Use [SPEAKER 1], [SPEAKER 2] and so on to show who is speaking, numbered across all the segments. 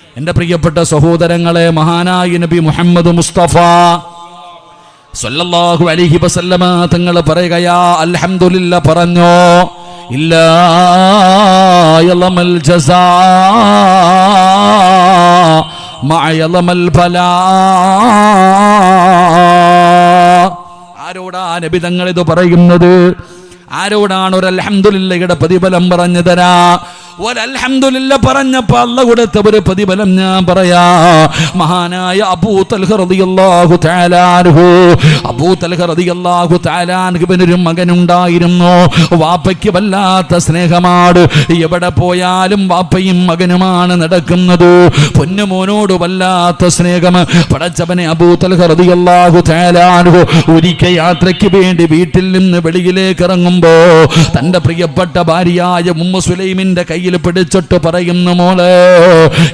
[SPEAKER 1] എൻ്റെ പ്രിയപ്പെട്ട സഹോദരങ്ങളെ, മഹാനായ നബി മുഹമ്മദ് മുസ്തഫ സല്ലല്ലാഹു അലൈഹി വസല്ലമ തങ്ങൾ പറയുകയാ, അൽഹംദുലില്ലാ പറഞ്ഞോ, ഇല്ലാ യളമൽ ജസാ മഅ യളമൽ ബലാ. ആരോടാ നബി തങ്ങൾ ഇത് പറയുന്നത്? ആരോടാണ് ഒരു അൽഹംദുലില്ലയുടെ പ്രതിഫലം പറഞ്ഞു തരാ? ഒരൽഹംദുലില്ല പറഞ്ഞപ്പോൾ അല്ലാഹു കൊടുത്ത ഒരു പ്രതിഫലം ഞാൻ പറയാ. മഹാനായ അബൂ തൽഹ റളിയല്ലാഹു തആല അൻഹു, അബൂ തൽഹ റളിയല്ലാഹു തആല അൻഹുവിനൊരു മകനുണ്ടായിരുന്നു. വാപ്പയ്ക്ക് വല്ലാത്ത സ്നേഹമാണ്. എവിടെ പോയാലും വാപ്പയും മകനുമാണ് നടക്കുന്നത്. പൊന്നുമോനോട് വല്ലാത്ത സ്നേഹം. പടച്ചവനെ, അബൂ തൽഹ റളിയല്ലാഹു തആല അൻഹു ഒരിക്കൽ യാത്രയ്ക്ക് വേണ്ടി വീട്ടിൽ നിന്ന് വെളിയിലേക്ക് ഇറങ്ങുമ്പോ തന്റെ പ്രിയപ്പെട്ട ഭാര്യയായ ഉമ്മു സുലൈമിന്റെ കയ്യിൽ പിടിച്ചിട്ട് പറയുന്നു, മോളെ,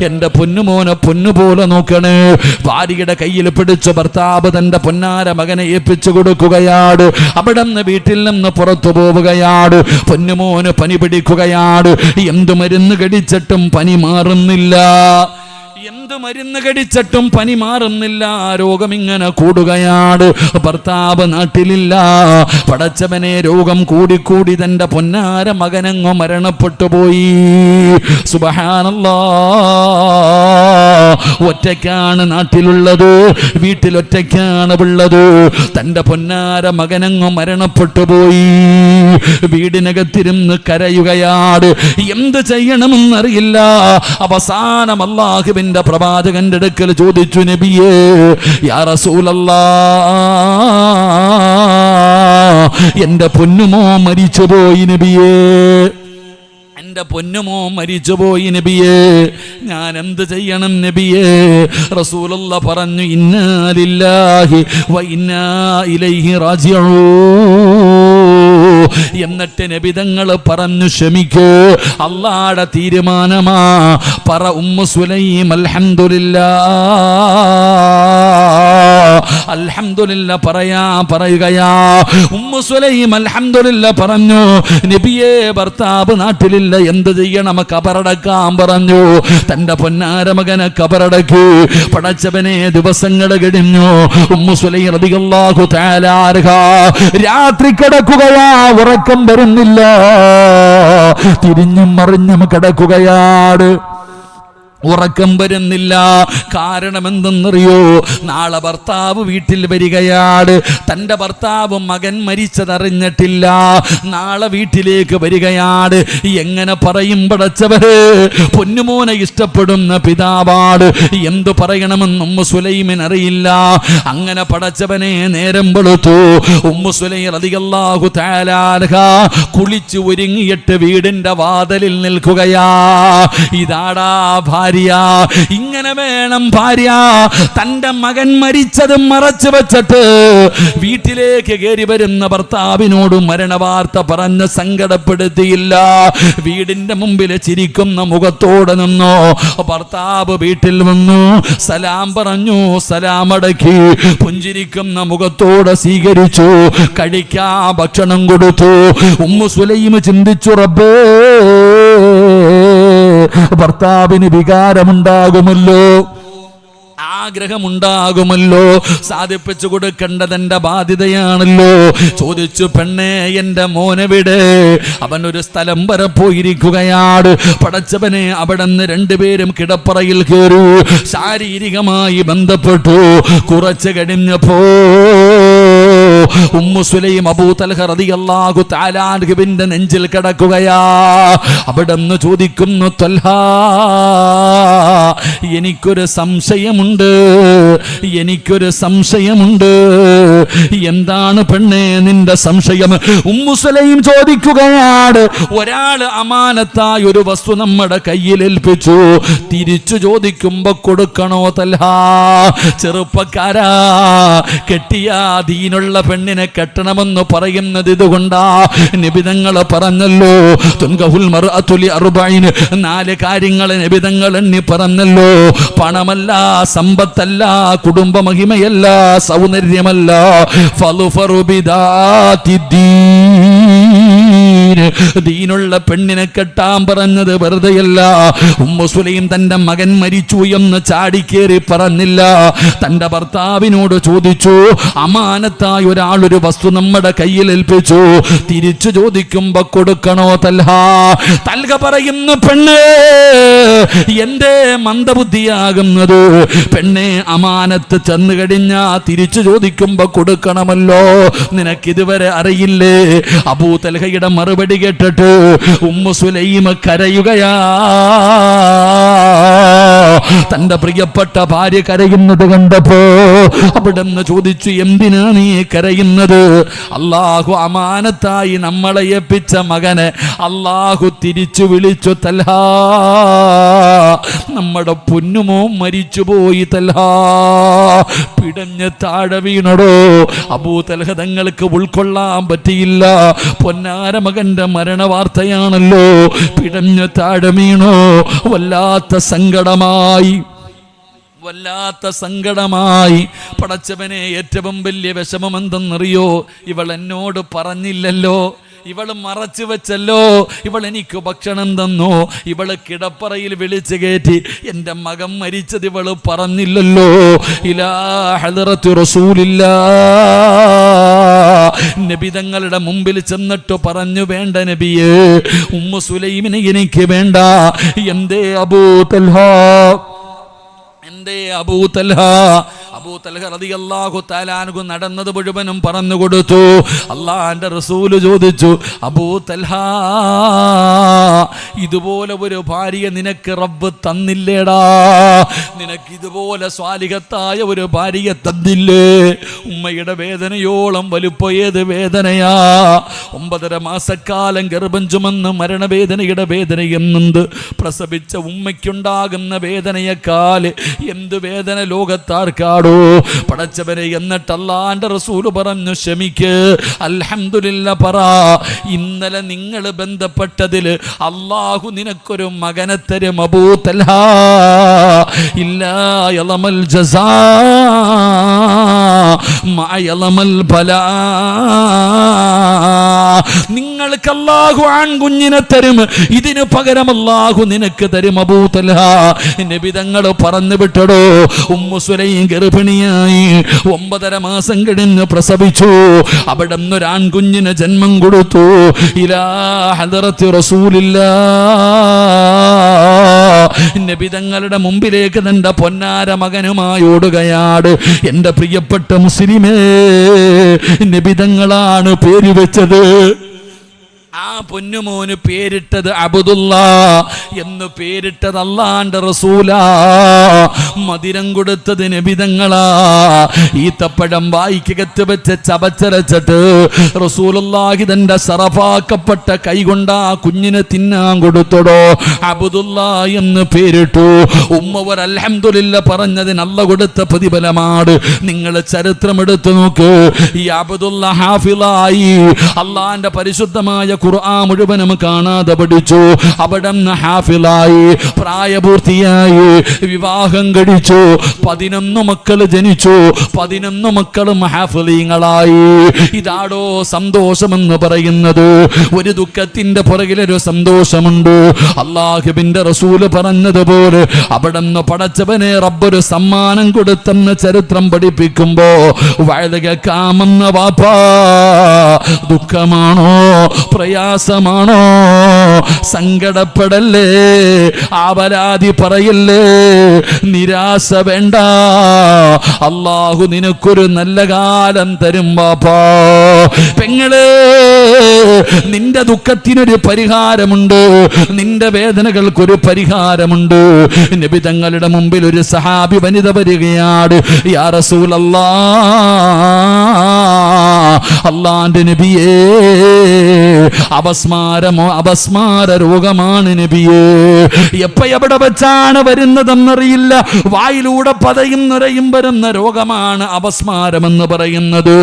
[SPEAKER 1] എന്റെ പൊന്നുമോനെ പൊന്നുപോലെ നോക്കണേ. ഭാര്യയുടെ കയ്യിൽ പിടിച്ച് ഭർത്താവ് തന്റെ പൊന്നാര മകനെ ഏൽപ്പിച്ചു കൊടുക്കുകയാണ്. അവിടെ നിന്ന് വീട്ടിൽ നിന്ന് പുറത്തു പോവുകയാണ്. പൊന്നുമോന് പനി പിടിക്കുകയാണ്. എന്തു മരുന്ന് കടിച്ചിട്ടും പനി മാറുന്നില്ല. എന്ത് മരുന്ന് കടിച്ചിട്ടും പനി മാറുന്നില്ല. രോഗം ഇങ്ങനെ കൂടുകയാണ്. ഭർത്താവ് നാട്ടിലില്ല. പടച്ചവനെ, രോഗം കൂടിക്കൂടി തന്റെ പൊന്നാര മകനങ്ങോ മരണപ്പെട്ടു പോയി. സുബ്ഹാനല്ലാഹ്. ഒറ്റയ്ക്കാണ് നാട്ടിലുള്ളത്, വീട്ടിലൊറ്റയ്ക്കാണ് ഉള്ളത്. തന്റെ പൊന്നാര മകനങ്ങോ മരണപ്പെട്ടു പോയി. വീടിനകത്തിരുന്ന് കരയുകയാണ്. എന്ത് ചെയ്യണമെന്നറിയില്ല. അവസാനം അല്ലാഹുവിന്റെ പ്രവാചകന്റെ അടുക്കൽ ചോദിച്ചു, നബിയേ, യാ റസൂലല്ലാഹ്, എന്റെ പൊന്നുമോ മരിച്ചുപോയി നബിയേ, എന്റെ പൊന്നുമോ മരിച്ചുപോയി നബിയേ, ഞാൻ എന്ത് ചെയ്യണം നബിയേ? റസൂലുള്ളാഹ് പറഞ്ഞു, ഇന്നാ ലില്ലാഹി വ ഇന്നാ ഇലൈഹി റാജിഊൻ. എന്നിട്ട് നബിതങ്ങൾ പറഞ്ഞു, ക്ഷമിക്കൂ, അല്ലാഹുവിന്റെ തീരുമാനമാ. പറ ഉമ്മു സുലൈം, അൽഹംദുലില്ലാഹ്, അൽഹംദുലില്ലാഹ് പറയുകയാ. ഉമ്മു സുലൈം അൽഹംദുലില്ലാഹ് പറഞ്ഞു. നബിയേ, ഭർത്താവ് നാട്ടിലില്ല, എന്ത് ചെയ്യണം? കബറടക്കാൻ പറഞ്ഞു. തന്റെ പൊന്നാര മകനെ കബറടക്കി. പടച്ചവനെ, ദിവസങ്ങൾ കഴിഞ്ഞു. ഉമ്മു സുലൈം റളിയല്ലാഹു തആല അൻഹ രാത്രി കിടക്കുകയാ. ഉറക്കം വരുന്നില്ല. തിരിഞ്ഞും മറിഞ്ഞും കിടക്കുകയാണ്. ഉറക്കം വരുന്നില്ല. കാരണം എന്തെന്നറിയോ? നാളെ ഭർത്താവ് വീട്ടിൽ വരികയാണ്. തൻ്റെ ഭർത്താവ് മകൻ മരിച്ചതറിഞ്ഞിട്ടില്ല. നാളെ വീട്ടിലേക്ക് വരികയാണ്. എങ്ങനെ പറയും പടച്ചവര്? പൊന്നുമോനെ ഇഷ്ടപ്പെടുന്ന പിതാവാണ്. എന്തു പറയണമെന്ന് ഉമ്മു സുലൈമിന് അറിയില്ല. അങ്ങനെ പടച്ചവനെ, നേരം വെളുത്തു. ഉമ്മു സുലൈം റളിയല്ലാഹു തആല അൻഹ കുളിച്ചു ഒരുങ്ങിയിട്ട് വീടിന്റെ വാതിലിൽ നിൽക്കുകയാ. ഇതാടാ ഭാര്യ. ഇങ്ങനെ വേണം ഭാര്യ. തന്റെ മകൻ മരിച്ചത് മറച്ചു വെച്ചിട്ട് വീട്ടിലേക്ക് കയറി വരുന്ന ഭർത്താവിനോട് മരണവാർത്ത പറഞ്ഞ് സങ്കടപ്പെടുത്തിയില്ല. വീടിന്റെ മുമ്പിൽ ചിരിക്കുന്ന മുഖത്തോടെ നിന്നോ. ഭർത്താവ് വീട്ടിൽ വന്നു, സലാം പറഞ്ഞു, സലാമടക്കി പുഞ്ചിരിക്കുന്ന മുഖത്തോടെ സ്വീകരിച്ചു. കഴിക്കാ ഭക്ഷണം കൊടുത്തു. ഉമ്മു സുലൈം ചിന്തിച്ചു, റബ്ബേ, ഭർത്താവിന് വികാരമുണ്ടാകുമല്ലോ, ആഗ്രഹമുണ്ടാകുമല്ലോ, സാധിപ്പിച്ചു കൊടുക്കേണ്ടത് എന്റെ ബാധ്യതയാണല്ലോ. ചോദിച്ചു, പെണ്ണേ, എന്റെ മോനെവിടെ? അവനൊരു സ്ഥലം വരെ പോയിരിക്കുകയാണ്. പടച്ചവനെ, അവിടെ നിന്ന് രണ്ടുപേരും കിടപ്പറയിൽ കയറി ശാരീരികമായി ബന്ധപ്പെട്ടു. കുറച്ച് കഴിഞ്ഞപ്പോ ഉമ്മു സുലൈം അബൂ തൽഹ റളിയല്ലാഹു തആല അൻഹുവിന്റെ നെഞ്ചിൽ കിടക്കുകയാ. അവിടെ നിന്ന് ചോദിക്കുന്നു, തൽഹ, എനിക്കൊരു സംശയമുണ്ട്, എനിക്കൊരു സംശയമുണ്ട്. എന്താണ് പെണ്ണേ നിന്റെ സംശയം? ഉമ്മു സുലൈം ചോദിക്കുകയാണ്. ഒരാൾ അമാനത്തായ ഒരു വസ്തു നമ്മുടെ കയ്യിൽ ഏൽപ്പിച്ചു. തിരിച്ചു ചോദിക്കുമ്പോ കൊടുക്കണോ തൽഹ? ചെറുപ്പക്കാരാ, കെട്ടിയ ദീനുള്ള പെണ്ണിനെ കെട്ടണമെന്ന് പറയുന്നത് ഇതുകൊണ്ടാ. നിബിതങ്ങൾ പറഞ്ഞല്ലോ, തുൻകഹുൽ മർഅതു ലിഅർബഈൻ, 4 കാര്യങ്ങൾ നിബിതങ്ങൾ എണ്ണി പറഞ്ഞല്ലോ. പണമല്ല, സമ്പത്തല്ല, കുടുംബ മഹിമയല്ല, സൗന്ദര്യമല്ല. ഫളുഫറു ബിദാതിദ്ദീൻ, ദീനുള്ള പെണ്ണിനെ കെട്ടാൻ പറഞ്ഞത് വെറുതെയല്ല. ഉമ്മു സുലൈം തന്റെ മകൻ മരിച്ചു എന്ന് ചാടിക്കേറി പറഞ്ഞില്ല. തന്റെ ഭർത്താവിനോട് ചോദിച്ചു, അമാനത്തായി ഒരാളൊരു വസ്തു നമ്മുടെ കയ്യിൽ ഏൽപ്പിച്ചു, തിരിച്ചു ചോദിക്കുമ്പോ കൊടുക്കണോ തൽഹ? തൽഹ പറയുന്നു, പെണ്ണ് എന്തേ മന്ദബുദ്ധിയാകുന്നത്? പെണ്ണെ, അമാനത്ത് ചെന്നു കഴിഞ്ഞാ തിരിച്ചു ചോദിക്കുമ്പോ കൊടുക്കണമല്ലോ, നിനക്കിതുവരെ അറിയില്ലേ? അബൂ തൽഹയുടെ മറുപടി കേട്ടിട്ട് ഉമ്മു സുലൈം കരയുകയാ. തന്റെ പ്രിയപ്പെട്ട ഭാര്യ കരയുന്നത് കണ്ടപ്പോ അവിടുന്ന് ചോദിച്ചു, എന്തിനാ നീ കരയുന്നത്? അല്ലാഹു അമാനത്തായി നമ്മളെ ഏൽപ്പിച്ച മകനെ അല്ലാഹു തിരിച്ചു വിളിച്ചു. തൽഹ, നമ്മുടെ പൊന്നുമോ മരിച്ചുപോയി. തൽഹ പിടഞ്ഞ് താഴെ വീണടോ. അബൂ തൽഹ തങ്ങൾക്ക് ഉൾക്കൊള്ളാൻ പറ്റിയില്ല. പൊന്നാര മകന്റെ മരണവാർത്തയാണല്ലോ. പിടഞ്ഞ് താഴെ വീണോ. വല്ലാത്ത സങ്കടമായി. പടച്ചവനെ, ഏറ്റവും വലിയ വിഷമം എന്തെന്നറിയോ? ഇവൾ എന്നോട് പറഞ്ഞില്ലല്ലോ, ഇവള് മറച്ചു വെച്ചല്ലോ, ഇവൾ എനിക്ക് ഭക്ഷണം തന്നു, ഇവള് കിടപ്പറയിൽ വിളിച്ചു കയറ്റി, എൻ്റെ മകൻ മരിച്ചത് ഇവള് പറഞ്ഞില്ലല്ലോ. ഇലാ ഹദറത്തു റസൂലില്ലാഹ്, നബി തങ്ങളുടെ മുമ്പിൽ ചെന്നിട്ട് പറഞ്ഞു, വേണ്ട നബിയേ, ഉമ്മു സുലൈമിനെ എനിക്ക് വേണ്ട. എന്തേ അബൂ തൽഹ? അബൂ തൽഹ റളിയല്ലാഹു തആല അൻഹു നടന്നത് മുഴുവനും പറഞ്ഞു കൊടുത്തു. അല്ലാഹുവിന്റെ റസൂൽ ചോദിച്ചു, അബൂ തൽഹ, ഇതുപോലെ ഒരു ഭാര്യ നിനക്ക് റബ്ബ് തന്നില്ലേടാ? നിനക്ക് ഇതുപോലെ സ്വാലിഹത്തായ ഒരു ഭാര്യയെ തന്നില്ലേ? ഉമ്മയുടെ വേദനയോളം വലുപ്പം ഏത് വേദനയാ? 9.5 മാസക്കാലം ഗർഭം ചുമന്ന് മരണവേദനയുടെ വേദനയെന്നുണ്ട്. പ്രസവിച്ച ഉമ്മയ്ക്കുണ്ടാകുന്ന വേദനയെക്കാൾ എന്ത് വേദന ലോകത്താർക്കാടോ? പടച്ചവനെ, എന്നിട്ട് അല്ലാഹുവിന്റെ റസൂൽ പറഞ്ഞു, ക്ഷമിക്ക്, അൽഹംദുലില്ലാ പറ. ഇന്നലെ നിങ്ങൾ ബന്ധപ്പെട്ടതിൽ അല്ലാഹു നിനക്കൊരു മകനെ തരും അബൂ തൽഹ. ഇല്ലാ യളമൽ ജസാ മാ യളമൽ ബലാ. നിങ്ങൾക്ക് അല്ലാഹു ആൺകുഞ്ഞിനെ തരും, ഇതിന് പകരം അല്ലാഹു നിനക്ക് തരും അബൂ തൽഹ. നബി തങ്ങൾ പറഞ്ഞു വിട്ടടോ. ഉമ്മു സുലൈം ഗർഭിണിയായി 9.5 മാസം കഴിഞ്ഞ് പ്രസവിച്ചു. അവിടെ ഒരു ആൺകുഞ്ഞിന് ജന്മം കൊടുത്തു. ഇലാ ഹദറത്തി റസൂലില്ലാഹ്, നബി തങ്ങളുടെ മുമ്പിലേക്ക് തന്റെ പൊന്നാര മകനുമായി ഓടുകയാണ്. എന്റെ പ്രിയപ്പെട്ട മുസ്ലിമേ, നബി തങ്ങളാണ് പേര് വെച്ചത്. ആ പൊന്നുമോന് പേരിട്ടത് അബ്ദുല്ലാ എന്ന് പേരിട്ടത് അല്ലാഹുവിന്റെ റസൂലാ. മധുരം കൊടുത്തത് നബി തങ്ങളാ. ഈത്തപ്പഴം വായിക്കകത്ത് വെച്ച് ചവച്ചരച്ചിട്ട് റസൂലുള്ളാഹി തന്റെ സറഫാക്കപ്പെട്ട കൈകൊണ്ട് ആ കുഞ്ഞിനെ തിന്നാൻ കൊടുത്തോടോ. അബ്ദുല്ലാ എന്ന് പേരിട്ടു. ഉമ്മ ഒരു അൽഹംദുലില്ലാ പറഞ്ഞതിന് അല്ലാഹു കൊടുത്ത പ്രതിഫലമാണ്. നിങ്ങൾ ചരിത്രം എടുത്തു നോക്ക്. ഈ അബ്ദുല്ലാ ഹാഫിളായി. അല്ലാഹുവിന്റെ പരിശുദ്ധമായ ഖുർആൻ മുഴുവനും കാണാതെ പഠിച്ചു. അവിടെ ഹാഫിളായി, പ്രായപൂർത്തിയായി, വിവാഹം കഴിച്ചു, 11 മക്കൾ ജനിച്ചു. 11 മക്കളും ഹാഫിളീങ്ങളായി. ഇതാടോ സന്തോഷമെന്ന് പറയുന്നത്. ഒരു ദുഃഖത്തിന്റെ പുറകിലൊരു സന്തോഷമുണ്ട്. അല്ലാഹുവിന്റെ റസൂൽ പറഞ്ഞതുപോലെ അവിടെ പടച്ചവനെ റബ്ബൊരു സമ്മാനം കൊടുത്തെന്ന് ചരിത്രം പഠിപ്പിക്കുമ്പോ വഴുത കാമെന്ന വാപ്പാ, ദുഃഖമാണോ പ്രയാസമാണോ? സങ്കടപ്പെടല്ലേ, ആവലാതി പറയല്ലേ, നിരാശ വേണ്ട. അല്ലാഹു നിനക്കൊരു നല്ല കാലം തരും ബാപ്പാ. പെങ്ങളെ, നിന്റെ ദുഃഖത്തിനൊരു പരിഹാരമുണ്ട്, നിന്റെ വേദനകൾക്കൊരു പരിഹാരമുണ്ട്. നബി തങ്ങളുടെ മുമ്പിൽ ഒരു സഹാബി വനിത വരികയാണ്. യാ റസൂലല്ലാഹ്, അല്ലാഹുവിന്റെ നബിയേ, അപസ്മാര രോഗമാണ് നബിയേ. എവിടെ വെച്ചാണ് വരുന്നതെന്നറിയില്ല. വായിലൂടെ പതയും നുരയും വരുന്ന രോഗമാണ് അപസ്മാരമെന്ന് പറയുന്നത്.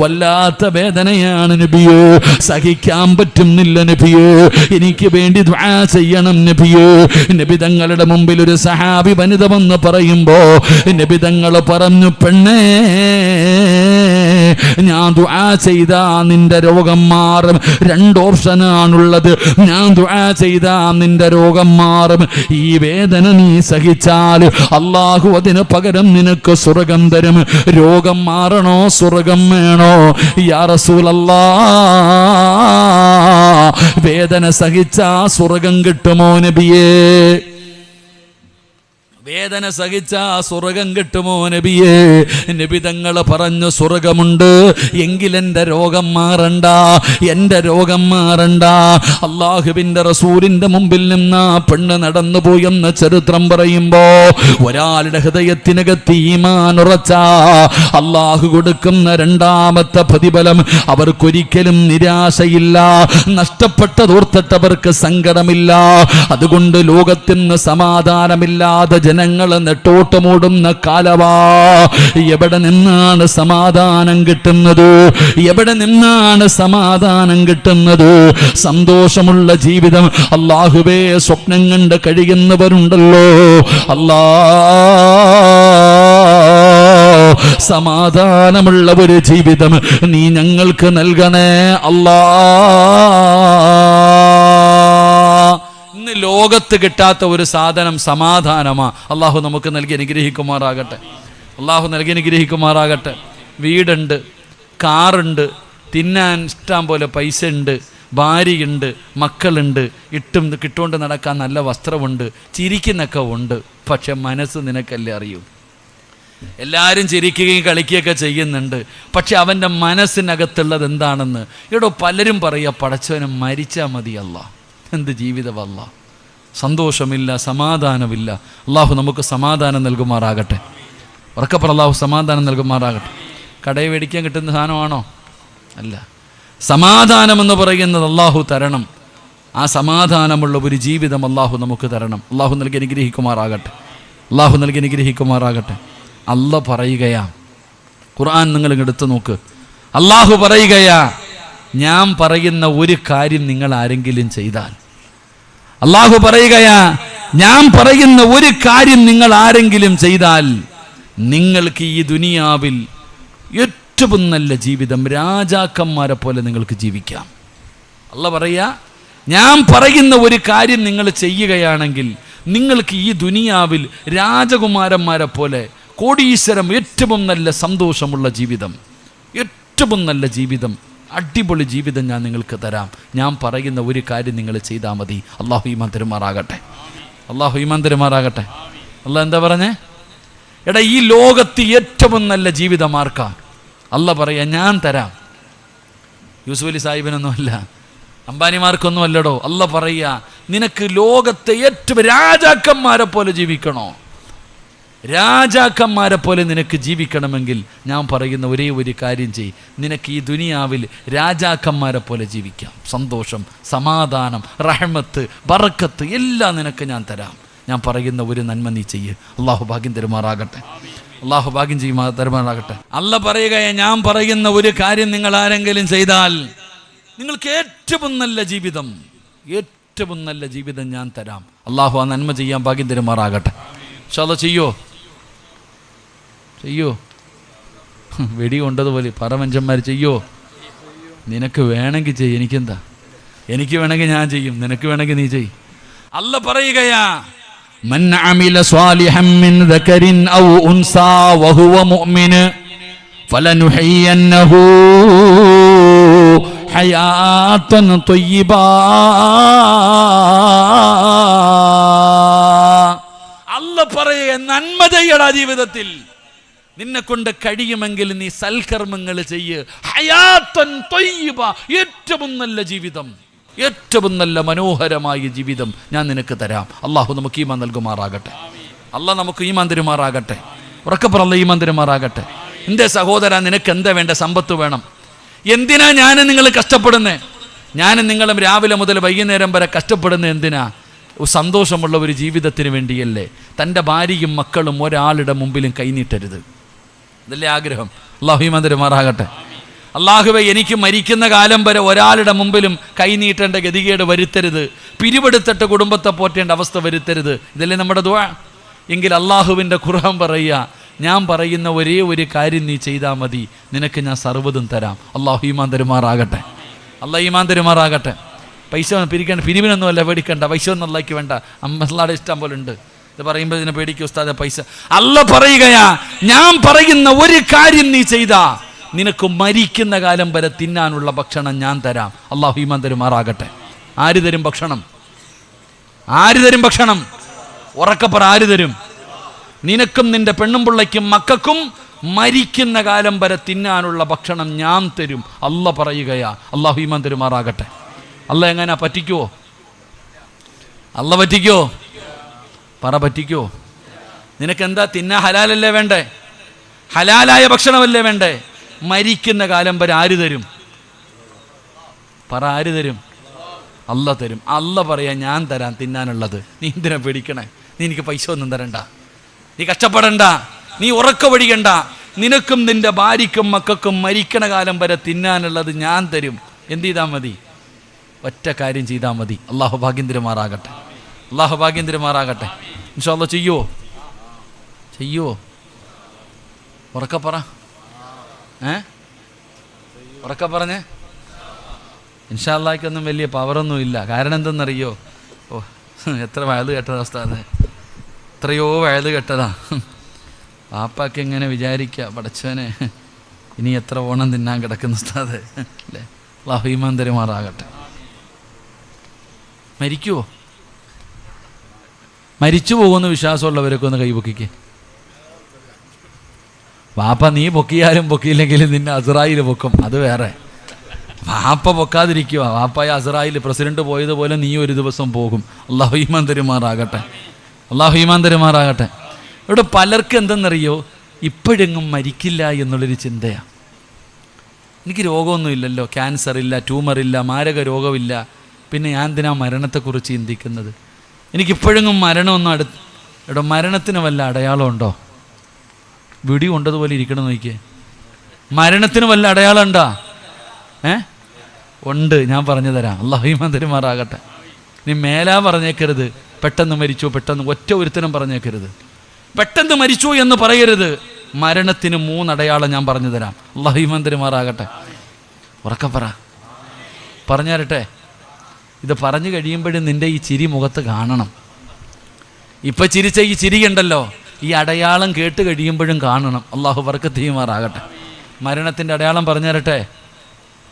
[SPEAKER 1] വല്ലാത്ത വേദനയാണ് നബിയേ, സഹിക്കാൻ പറ്റുന്നില്ല നബിയേ, എനിക്ക് വേണ്ടി ദുആ ചെയ്യണം നബിയേ. നബി തങ്ങളുടെ മുമ്പിൽ ഒരു സഹാബി വനിത വന്ന് പറയുമ്പോ നബി തങ്ങൾ പറഞ്ഞു, പെണ്ണേ, ഞാൻ ദുആ ചെയ്താ നിന്റെ രോഗം മാറും. 2 ഓപ്ഷനാണുള്ളത്. ഞാൻ ദുആ ചെയ്താ നിന്റെ രോഗം മാറും. ഈ വേദന നീ സഹിച്ചാൽ അല്ലാഹു അതിന് പകരം നിനക്ക് സ്വർഗം തരും. രോഗം മാറണോ സ്വർഗം വേണോ? യാ റസൂലല്ലാഹ്, വേദന സഹിച്ചാ സ്വർഗം കിട്ടുമോ നബിയേ? വേദന സഹിച്ച സ്വർഗം കിട്ടുമോ നബിയേ? നബി തങ്ങൾ പറഞ്ഞു, സ്വർഗമുണ്ട്, എങ്കിലെൻ്റെ രോഗം മാറണ്ട, എൻ്റെ രോഗം മാറണ്ട. അള്ളാഹുവിൻ്റെ റസൂലിൻ്റെ മുമ്പിൽ നിന്ന് പെണ്ണ് നടന്നു പോയെന്ന് ചരിത്രം പറയുമ്പോ ഒരാളുടെ ഹൃദയത്തിനകത്ത് ഈമാൻ ഉറച്ച അള്ളാഹു കൊടുക്കുന്ന 2ാമത്തെ പ്രതിഫലം അവർക്കൊരിക്കലും നിരാശയില്ല. നഷ്ടപ്പെട്ടതോർത്തിട്ട് അവർക്ക് സങ്കടമില്ല. അതുകൊണ്ട് ലോകത്തിന് സമാധാനമില്ലാതെ ജനങ്ങൾ നെട്ടോട്ടമോടുന്ന കാലവാ. എവിടെ നിന്നാണ് സമാധാനം കിട്ടുന്നത്? എവിടെ നിന്നാണ് സമാധാനം കിട്ടുന്നത്? സന്തോഷമുള്ള ജീവിതം അല്ലാഹുവേ സ്വപ്നം കണ്ട് കഴിയുന്നവരുണ്ടല്ലോ. അല്ലാ, സമാധാനമുള്ള ഒരു ജീവിതം നീ ഞങ്ങൾക്ക് നൽകണേ അല്ലാ. ഇന്ന് ലോകത്ത് കിട്ടാത്ത ഒരു സാധനം സമാധാനമാ. അള്ളാഹു നമുക്ക് നൽകി അനുഗ്രഹിക്കുമാറാകട്ടെ. അള്ളാഹു നൽകി അനുഗ്രഹിക്കുമാറാകട്ടെ. വീടുണ്ട്, കാറുണ്ട്, തിന്നാൻ ഇഷ്ടം പോലെ പൈസ ഉണ്ട്, ഭാര്യയുണ്ട്, മക്കളുണ്ട്, കിട്ടുകൊണ്ട് നടക്കാൻ നല്ല വസ്ത്രമുണ്ട്, ചിരിക്കുന്നൊക്കെ ഉണ്ട്. പക്ഷെ മനസ്സ് നിനക്കല്ലേ അറിയൂ. എല്ലാവരും ചിരിക്കുകയും കളിക്കുകയൊക്കെ ചെയ്യുന്നുണ്ട്. പക്ഷെ അവൻ്റെ മനസ്സിനകത്തുള്ളത് എന്താണെന്ന് ഇവിടെ പലരും പറയുക, പടച്ചവനെ മരിച്ചാൽ മതിയല്ല. എന്ത് ജീവിതമല്ല, സന്തോഷമില്ല, സമാധാനമില്ല. അള്ളാഹു നമുക്ക് സമാധാനം നൽകുമാറാകട്ടെ. ഉറക്കപ്പുറ അള്ളാഹു സമാധാനം നൽകുമാറാകട്ടെ. കടയിൽ മേടിക്കാൻ കിട്ടുന്ന സാധനമാണോ? അല്ല. സമാധാനമെന്ന് പറയുന്നത് അള്ളാഹു തരണം. ആ സമാധാനമുള്ള ഒരു ജീവിതം അള്ളാഹു നമുക്ക് തരണം. അള്ളാഹു നൽകി അനുഗ്രഹിക്കുമാറാകട്ടെ. അള്ളാഹു നൽകി അനുഗ്രഹിക്കുമാറാകട്ടെ. അല്ല പറയുകയാ, ഖുർആൻ നിങ്ങൾ എടുത്തു നോക്ക്. അള്ളാഹു പറയുകയാ, ഞാൻ പറയുന്ന ഒരു കാര്യം നിങ്ങൾ ആരെങ്കിലും ചെയ്താൽ, അള്ളാഹു പറയുകയാ, ഞാൻ പറയുന്ന ഒരു കാര്യം നിങ്ങൾ ആരെങ്കിലും ചെയ്താൽ നിങ്ങൾക്ക് ഈ ദുനിയാവിൽ ഏറ്റവും നല്ല ജീവിതം, രാജാക്കന്മാരെ പോലെ നിങ്ങൾക്ക് ജീവിക്കാം. അള്ളാഹു പറയാ, ഞാൻ പറയുന്ന ഒരു കാര്യം നിങ്ങൾ ചെയ്യുകയാണെങ്കിൽ നിങ്ങൾക്ക് ഈ ദുനിയാവിൽ രാജകുമാരന്മാരെ പോലെ കോടീശ്വരം, ഏറ്റവും നല്ല സന്തോഷമുള്ള ജീവിതം, ഏറ്റവും നല്ല ജീവിതം, അടിപൊളി ജീവിതം ഞാൻ നിങ്ങൾക്ക് തരാം. ഞാൻ പറയുന്ന ഒരു കാര്യം നിങ്ങൾ ചെയ്താൽ മതി. അള്ളാഹു ഈമാൻ തരുമാറാകട്ടെ. അള്ളാഹു ഈമാൻ തരുമാറാകട്ടെ. അള്ളാഹ് എന്താ പറഞ്ഞേ? എടാ, ഈ ലോകത്ത് ഏറ്റവും നല്ല ജീവിതം ആർക്കാ? അള്ളാഹ് പറയാ, ഞാൻ തരാം. യൂസുഫ് അലി സാഹിബിനൊന്നുമല്ല, അംബാനിമാർക്കൊന്നും അല്ലടോ. അള്ളാഹ് പറയാ, നിനക്ക് ലോകത്തെ ഏറ്റവും രാജാക്കന്മാരെ പോലെ ജീവിക്കണോ? രാജാക്കന്മാരെ പോലെ നിനക്ക് ജീവിക്കണമെങ്കിൽ ഞാൻ പറയുന്ന ഒരേ ഒരു കാര്യം ചെയ്. നിനക്ക് ഈ ദുനിയാവിൽ രാജാക്കന്മാരെ പോലെ ജീവിക്കാം. സന്തോഷം, സമാധാനം, റഹ്മത്ത്, ബറക്കത്ത് എല്ലാം നിനക്ക് ഞാൻ തരാം. ഞാൻ പറയുന്ന ഒരു നന്മ നീ ചെയ്യ്. അള്ളാഹു ഭാഗ്യം തരുമാറാകട്ടെ. അള്ളാഹു ഭാഗ്യം തരുമാറാകട്ടെ. അല്ല പറയുക, ഞാൻ പറയുന്ന ഒരു കാര്യം നിങ്ങൾ ആരെങ്കിലും ചെയ്താൽ നിങ്ങൾക്ക് ഏറ്റവും നല്ല ജീവിതം, ഏറ്റവും നല്ല ജീവിതം ഞാൻ തരാം. അള്ളാഹു ആ നന്മ ചെയ്യാൻ ഭാഗ്യം തരുമാറാകട്ടെ. ഇൻഷാ അല്ലാഹ് ചെയ്യോ? വെടി കൊണ്ടതുപോലെ പറമനുഷ്യന്മാർ ചെയ്യോ? നിനക്ക് വേണമെങ്കിൽ ചെയ്യും, എനിക്കെന്താ? എനിക്ക് വേണമെങ്കിൽ ഞാൻ ചെയ്യും, നിനക്ക് വേണമെങ്കിൽ നീ ചെയ്യും. അല്ല പറയുകയാ, മൻ അമില സ്വാലിഹൻ മിൻ ദകരിൻ ഔ ഉൻസാ വഹുവ മുഅ്മിൻ ഫലനുഹയ്യന്നഹു ഹയാതൻ ത്വയ്യിബാ. അല്ല പറയുക, നന്മ ചെയ്യടാ ജീവിതത്തിൽ. നിന്നെ കൊണ്ട് കഴിയുമെങ്കിൽ നീ സൽക്കർമ്മങ്ങൾ ചെയ്യ്. ഹയാത്തൻ ത്വയ്യിബ, ഏറ്റവും നല്ല ജീവിതം, ഏറ്റവും നല്ല മനോഹരമായ ജീവിതം ഞാൻ നിനക്ക് തരാം. അള്ളാഹു നമുക്ക് ഈമാൻ നൽകുമാറാകട്ടെ. അള്ളാഹ് നമുക്ക് ഈമാൻ തരുമാറാകട്ടെ. ഉറക്കപ്പുറല്ല ഈമാൻ തരുമാറാകട്ടെ. എൻ്റെ സഹോദര, നിനക്ക് എന്താ വേണ്ട? സമ്പത്ത് വേണം. എന്തിനാ ഞാനും നിങ്ങൾ കഷ്ടപ്പെടുന്നേ? ഞാനും നിങ്ങളും രാവിലെ മുതൽ വൈകുന്നേരം വരെ കഷ്ടപ്പെടുന്നത് എന്തിനാ? സന്തോഷമുള്ള ഒരു ജീവിതത്തിന് വേണ്ടിയല്ലേ? തൻ്റെ ഭാര്യയും മക്കളും ഒരാളുടെ മുമ്പിലും കൈനീട്ടരുത്. ഇതല്ലേ ആഗ്രഹം? അള്ളാഹു ഈമാൻ തരുമാറാകട്ടെ. അള്ളാഹുവേ, എനിക്ക് മരിക്കുന്ന കാലം വരെ ഒരാളുടെ മുമ്പിലും കൈനീട്ടേണ്ട ഗതികേട് വരുത്തരുത്. പിരിവെടുത്തിട്ട് കുടുംബത്തെ പോറ്റേണ്ട അവസ്ഥ വരുത്തരുത്. ഇതല്ലേ നമ്മുടെ ദുആ? എങ്കിൽ അള്ളാഹുവിൻ്റെ ഖുർആൻ പറയുക, ഞാൻ പറയുന്ന ഒരേ ഒരു കാര്യം നീ ചെയ്താൽ മതി, നിനക്ക് ഞാൻ സർവ്വതും തരാം. അള്ളാഹു ഈമാൻ തരുമാറാകട്ടെ. അള്ളാഹ് ഈമാൻ തരുമാറാകട്ടെ. പൈസ പിരിക്കേണ്ട, പിരിവിനൊന്നും അല്ല പേടിക്കണ്ട, പൈസ ഒന്നും അള്ളാഹ്ക്ക് വേണ്ട. അമ്മയുടെ ഇഷ്ടം പോലെ ഉണ്ട്. ഇത് പറയുമ്പോൾ ഇതിനെ പേടിക്കും ഉസ്താദെ പൈസ. അല്ല പറയുകയാ, ഞാൻ പറയുന്ന ഒരു കാര്യം നീ ചെയ്താ നിനക്ക് മരിക്കുന്ന കാലം വരെ തിന്നാനുള്ള ഭക്ഷണം ഞാൻ തരാം. അള്ളാഹു ഈമാൻ തരുമാറാകട്ടെ. ആര് തരും ഭക്ഷണം? ആര് തരും ഭക്ഷണം? ഉറക്കപ്പറ, ആര് തരും? നിനക്കും നിന്റെ പെണ്ണും പിള്ളയ്ക്കും മക്കൾക്കും മരിക്കുന്ന കാലം വരെ തിന്നാനുള്ള ഭക്ഷണം ഞാൻ തരും. അല്ല പറയുകയാ. അള്ളാഹു ഈമാൻ തരുമാറാകട്ടെ. അല്ല എങ്ങനെ പറ്റിക്കുവോ? അല്ല പറ്റിക്കോ? പറ, പറ്റിക്കോ? നിനക്കെന്താ തിന്നാ? ഹലാലല്ലേ വേണ്ടേ? ഹലാലായ ഭക്ഷണമല്ലേ വേണ്ടേ? മരിക്കുന്ന കാലം വരെ ആര് തരും? പറ, ആര് തരും? അല്ല തരും. അല്ല പറയാ, ഞാൻ തരാം തിന്നാനുള്ളത്. നീ എന്തിനാ പേടിക്കണേ? നീ എനിക്ക് പൈസ ഒന്നും തരണ്ട, നീ കഷ്ടപ്പെടണ്ട, നീ ഉറക്ക വഴിയണ്ട. നിനക്കും നിന്റെ ഭാര്യയ്ക്കും മക്കൾക്കും മരിക്കണ കാലം വരെ തിന്നാനുള്ളത് ഞാൻ തരും. എന്ത് ചെയ്താൽ മതി? ഒറ്റ കാര്യം ചെയ്താൽ മതി. അള്ളാഹു ഭാഗ്യം തരുമാറാകട്ടെ. അള്ളാഹു ഭാഗ്യം തരുമാറാകട്ടെ. ഇൻഷാ അല്ലാഹ് ചെയ്യുവോ? ചെയ്യുവോ? ഉറക്ക പറ. ഉറക്ക പറഞ്ഞേ. ഇൻഷാ അല്ലാഹ്ക്കൊന്നും വലിയ പവറൊന്നും ഇല്ല. കാരണം എന്തെന്നറിയോ? ഓ, എത്ര വയത് കേട്ടതാ ഉസ്താദേ, എത്രയോ വയത് കേട്ടതാ. വാപ്പാക്ക് എങ്ങനെ വിചാരിക്കുക, പടച്ചവനെ ഇനി എത്ര ഓണം തിന്നാൻ കിടക്കുന്ന ഉസ്താദേ അല്ലേ? അല്ലാഹു ഈമാൻ തരുമാറാകട്ടെ. മരിക്കുവോ? മരിച്ചു പോകുമെന്ന് വിശ്വാസമുള്ളവരൊക്കെ ഒന്ന് കൈപൊക്കിക്കേ. വാപ്പ നീ പൊക്കിയാലും പൊക്കിയില്ലെങ്കിലും നിന്നെ അസ്റായിൽ പൊക്കും, അത് വേറെ. വാപ്പ പൊക്കാതിരിക്കുക. വാപ്പായ അസ്റായിൽ പ്രസിഡന്റ് പോയതുപോലെ നീ ഒരു ദിവസം പോകും. അല്ലാഹു ഈമാൻ തരുമാറാകട്ടെ. അല്ലാഹു ഈമാൻ തരുമാറാകട്ടെ. ഇവിടെ പലർക്കും എന്തെന്നറിയോ, ഇപ്പോഴെങ്ങും മരിക്കില്ല എന്നുള്ളൊരു ചിന്തയാണ്. എനിക്ക് രോഗമൊന്നുമില്ലല്ലോ, ക്യാൻസർ ഇല്ല, ട്യൂമറില്ല, മാരക രോഗമില്ല, പിന്നെ ഞാൻ എന്തിനാ മരണത്തെക്കുറിച്ച് ചിന്തിക്കുന്നത്? എനിക്കിപ്പോഴെങ്ങും മരണമൊന്നും ഇവിടെ മരണത്തിന് വല്ല അടയാളമുണ്ടോ? വിടി കൊണ്ടതുപോലെ ഇരിക്കണം നോക്കിയേ. മരണത്തിന് വല്ല അടയാളം ഉണ്ടോ? ഉണ്ട്, ഞാൻ പറഞ്ഞു തരാം. അല്ലാഹു ഈമാൻ തരുമാറാകട്ടെ. നീ മേലാ പറഞ്ഞേക്കരുത് പെട്ടെന്ന് മരിച്ചു, പെട്ടെന്ന് ഒറ്റ ഒരുത്തനും പറഞ്ഞേക്കരുത്. പെട്ടെന്ന് മരിച്ചു എന്ന് പറയരുത്. മരണത്തിന് 3 അടയാളം ഞാൻ പറഞ്ഞു തരാം. അല്ലാഹു ഈമാൻ തരുമാറാകട്ടെ. ഉറക്കെ പറ. പറഞ്ഞു തരട്ടെ? ഇത് പറഞ്ഞു കഴിയുമ്പോഴും നിൻ്റെ ഈ ചിരി മുഖത്ത് കാണണം. ഇപ്പം ചിരിച്ച ഈ ചിരിയുണ്ടല്ലോ, ഈ അടയാളം കേട്ട് കഴിയുമ്പോഴും കാണണം. അള്ളാഹു ബർക്കത്ത് ചെയ്യുമാറാകട്ടെ. മരണത്തിൻ്റെ അടയാളം പറഞ്ഞു തരട്ടെ?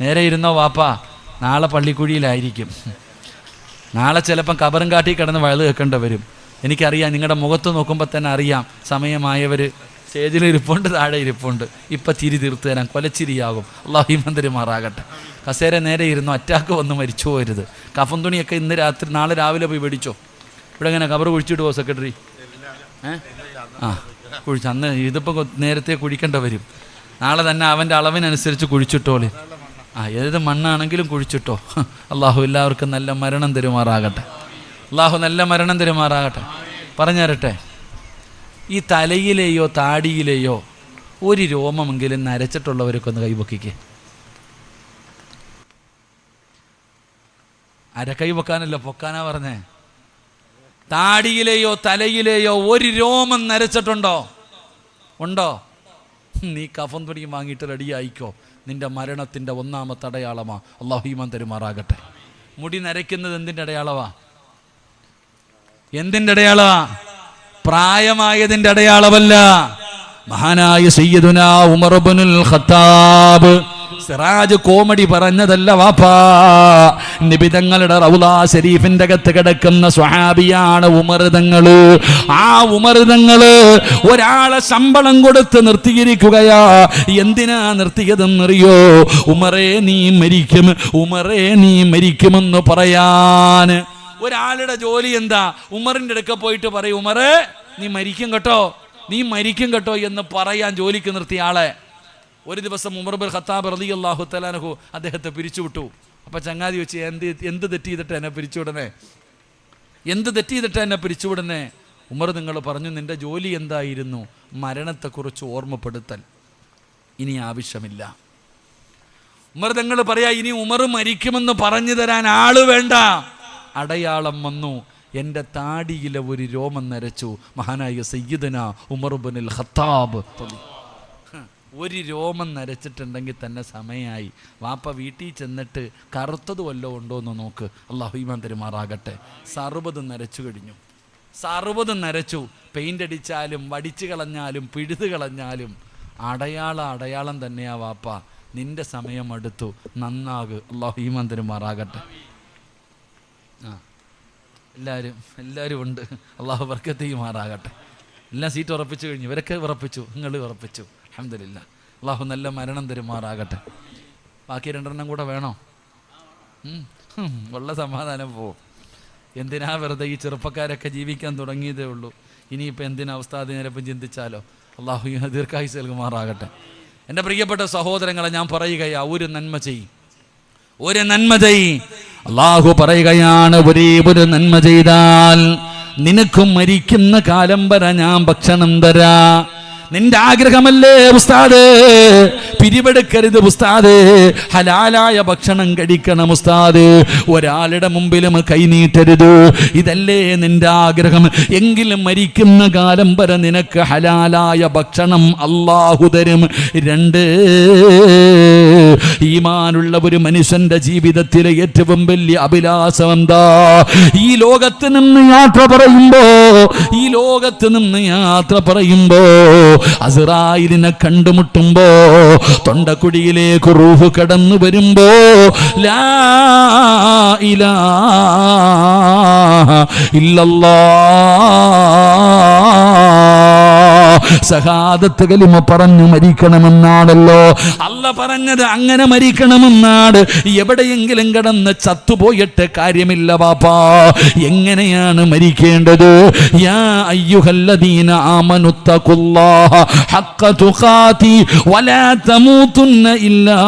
[SPEAKER 1] നേരെ ഇരുന്നോ വാപ്പാ, നാളെ പള്ളിക്കുഴിയിലായിരിക്കും. നാളെ ചിലപ്പം കബറും കാട്ടി കിടന്ന് വയത് കേൾക്കേണ്ടി വരും. എനിക്കറിയാം, നിങ്ങളുടെ മുഖത്ത് നോക്കുമ്പോൾ തന്നെ അറിയാം സമയമായവർ സ്റ്റേജിൽ ഇരിപ്പുണ്ട്, താഴെ ഇരിപ്പുണ്ട്. ഇപ്പം ചിരി തീർത്തു തരാം, കൊലച്ചിരിയാകും. അള്ളാഹു ഈമാൻ തരുമാറാകട്ടെ. കസേര നേരെ ഇരുന്നു, അറ്റാക്ക് വന്ന് മരിച്ചു പോകരുത്. കഫൻ തുണിയൊക്കെ ഇന്ന് രാത്രി നാളെ രാവിലെ പോയി മേടിച്ചോ. ഇവിടെ എങ്ങനെ കബർ കുഴിച്ചിട്ട് പോകും സെക്രട്ടറി? കുഴിച്ച് അന്ന് ഇതിപ്പോൾ നേരത്തെ കുഴിക്കേണ്ട വരും. നാളെ തന്നെ അവൻ്റെ അളവിനനുസരിച്ച് കുഴിച്ചിട്ടോളി. ഏത് മണ്ണാണെങ്കിലും കുഴിച്ചിട്ടോ. അള്ളാഹു എല്ലാവർക്കും നല്ല മരണം തരുമാറാകട്ടെ. അള്ളാഹു നല്ല മരണം തരുമാറാകട്ടെ. പറഞ്ഞു തരട്ടെ? ഈ തലയിലെയോ താടിയിലെയോ ഒരു രോമമെങ്കിലും നരച്ചിട്ടുള്ളവരൊക്കെ ഒന്ന് കൈപൊക്കിക്കേ. കൈ പൊക്കാനല്ലോ, പൊക്കാനാ പറഞ്ഞേ. താടിയിലെയോ തലയിലെയോ ഒരു രോമം നരച്ചിട്ടുണ്ടോ? ഉണ്ടോ? നീ കഫൻ തുണി വാങ്ങിയിട്ട് റെഡിയായിക്കോ. നിന്റെ മരണത്തിൻ്റെ 1ാമത്തെ അടയാളമാ. അല്ലാഹു ഈമാൻ തരുമാറാകട്ടെ. മുടി നരയ്ക്കുന്നത് എന്തിൻ്റെ അടയാളമാ? എന്തിൻ്റെ അടയാളമാ? പ്രായമായതിൻ്റെ അടയാളമല്ല. മഹാനായ സയ്യിദുനാ ഉമർ ഇബ്നുൽ ഖത്താബ് സിറാജ് കോമഡി പറഞ്ഞതല്ല വാപ്പാ. നബി തങ്ങളുടെ റൗളാ ശരീഫിന്റെ അകത്ത് കിടക്കുന്ന സ്വഹാബിയാണ് ഉമർ തങ്ങള്. ആ ഉമർ തങ്ങള് ഒരാളെ ശമ്പളം കൊടുത്ത് നിർത്തിയിരിക്കുകയാ. എന്തിനാ നിർത്തിയതെന്നറിയോ? ഉമറേ നീ മരിക്കും, ഉമറേ നീ മരിക്കുമെന്ന് പറയാൻ. ഒരാളുടെ ജോലി എന്താ? ഉമറിന്റെ അടുക്ക പോയിട്ട് പറയും, ഉമറേ നീ മരിക്കും കേട്ടോ, നീ മരിക്കും കേട്ടോ എന്ന് പറയാൻ ജോലിക്ക് നിർത്തിയ ആളെ ഒരു ദിവസം ഉമർ ഇബ്നുൽ ഖത്താബ് റളിയല്ലാഹു തആല അൻഹു അദ്ദേഹത്തെ പിരിച്ചുവിട്ടു. അപ്പം ചങ്ങാതി വെച്ച്, എന്ത് തെറ്റ് ചെയ്തിട്ട് എന്നെ പിരിച്ചുവിടണേ? എന്ത് തെറ്റ് ചെയ്തിട്ട് എന്നെ പിരിച്ചുവിടണേ? ഉമർ നിങ്ങൾ പറഞ്ഞു, നിന്റെ ജോലി എന്തായിരുന്നു? മരണത്തെക്കുറിച്ച് ഓർമ്മപ്പെടുത്തൽ. ഇനി ആവശ്യമില്ല. ഉമർ തങ്ങൾ പറയാ, ഇനി ഉമർ മരിക്കുമെന്ന് പറഞ്ഞു തരാൻ ആള് വേണ്ട. അടയാളം വന്നു. എൻ്റെ താടിയിലെ ഒരു രോമം നരച്ചു. മഹാനായ സയ്യിദന ഉമർ ഇബ്നുൽ ഖത്താബ്. ഒരു രോമം നരച്ചിട്ടുണ്ടെങ്കിൽ തന്നെ സമയമായി. വാപ്പ വീട്ടിൽ ചെന്നിട്ട് കറുത്തത് വല്ലതും ഉണ്ടോ എന്ന് നോക്ക്. അള്ളാഹു ഈമാൻ തരുമാറാകട്ടെ. 60 നരച്ചു കഴിഞ്ഞു. 60 നരച്ചു. പെയിൻ്റ് അടിച്ചാലും വടിച്ചു കളഞ്ഞാലും പിഴുതു കളഞ്ഞാലും അടയാളം തന്നെയാ വാപ്പ. നിന്റെ സമയം അടുത്തു, നന്നാക്. അള്ളാഹു ഈമാൻ തരുമാറാകട്ടെ. എല്ലാവരും ഉണ്ട്. അള്ളാഹു ബർക്കത്ത് ചെയ്യുമാറാകട്ടെ. എല്ലാം സീറ്റ് ഉറപ്പിച്ചു കഴിഞ്ഞു. ഇവരൊക്കെ ഉറപ്പിച്ചു, നിങ്ങൾ ഉറപ്പിച്ചു. അൽഹംദുലില്ലാ. അള്ളാഹു നല്ല മരണം തരുമാറാകട്ടെ. ബാക്കി 2 കൂടെ വേണോ? ഉള്ള സമാധാനം പോവും. എന്തിനാ വെറുതെ ഈ ചെറുപ്പക്കാരൊക്കെ ജീവിക്കാൻ തുടങ്ങിയതേ ഉള്ളൂ. ഇനിയിപ്പോൾ എന്തിനാ ഉസ്താദ് നേരപ്പം ചിന്തിച്ചാലോ. അള്ളാഹു ദീർഘായുസ്സ് നൽകുമാറാകട്ടെ. എൻ്റെ പ്രിയപ്പെട്ട സഹോദരങ്ങളെ, ഞാൻ പറയുകയാ, ഒരു നന്മ ചെയ്യ്. അള്ളാഹു പറയുകയാണ്, ഒരു നന്മ ചെയ്താൽ നിനക്കും മരിക്കുന്ന കാലം വരെ ഞാൻ ഭക്ഷണം തരാ. നിന്റെ ആഗ്രഹമല്ലേ ഉസ്താദ്? പിരിവെടുക്കരുത് ഉസ്താദ്. ഹലാലായ ഭക്ഷണം കഴിക്കണം ഉസ്താദ്. ഒരാളുടെ മുമ്പിലും കൈനീട്ടരുത്. ഇതല്ലേ നിന്റെ ആഗ്രഹം? എങ്കിലും മരിക്കുന്ന കാലം വരെ നിനക്ക് ഹലാലായ ഭക്ഷണം അല്ലാഹു തരും. 2, ഈമാനുള്ള ഒരു മനുഷ്യന്റെ ജീവിതത്തിലെ ഏറ്റവും വലിയ അഭിലാഷം എന്താ? ഈ ലോകത്ത് നിന്ന് യാത്ര പറയുമ്പോ അസ്റായിലിനെ കണ്ടുമുട്ടുമ്പോ തൊണ്ടക്കുടിയിലേക്ക് റൂഹ് കടന്നു വരുമ്പോ ലാ ഇലാഹ ഇല്ലല്ലാഹ് ശഹാദത്ത് കലിമ പറഞ്ഞു മരിക്കണമെന്നാണല്ലോ അല്ല പറഞ്ഞത്. അങ്ങനെ മരിക്കണമെന്നാണ്. എവിടെയെങ്കിലും കിടന്ന് ചത്തുപോയിട്ട് കാര്യമില്ല പാപ്പാ. എങ്ങനെയാണ് മരിക്കേണ്ടത്? യാ അയ്യുഹല്ലദീന ആമനുത്തഖുല്ലാഹ ഹഖ്ക തുഖാതി വലാ തമൂതുന്ന ഇല്ലാ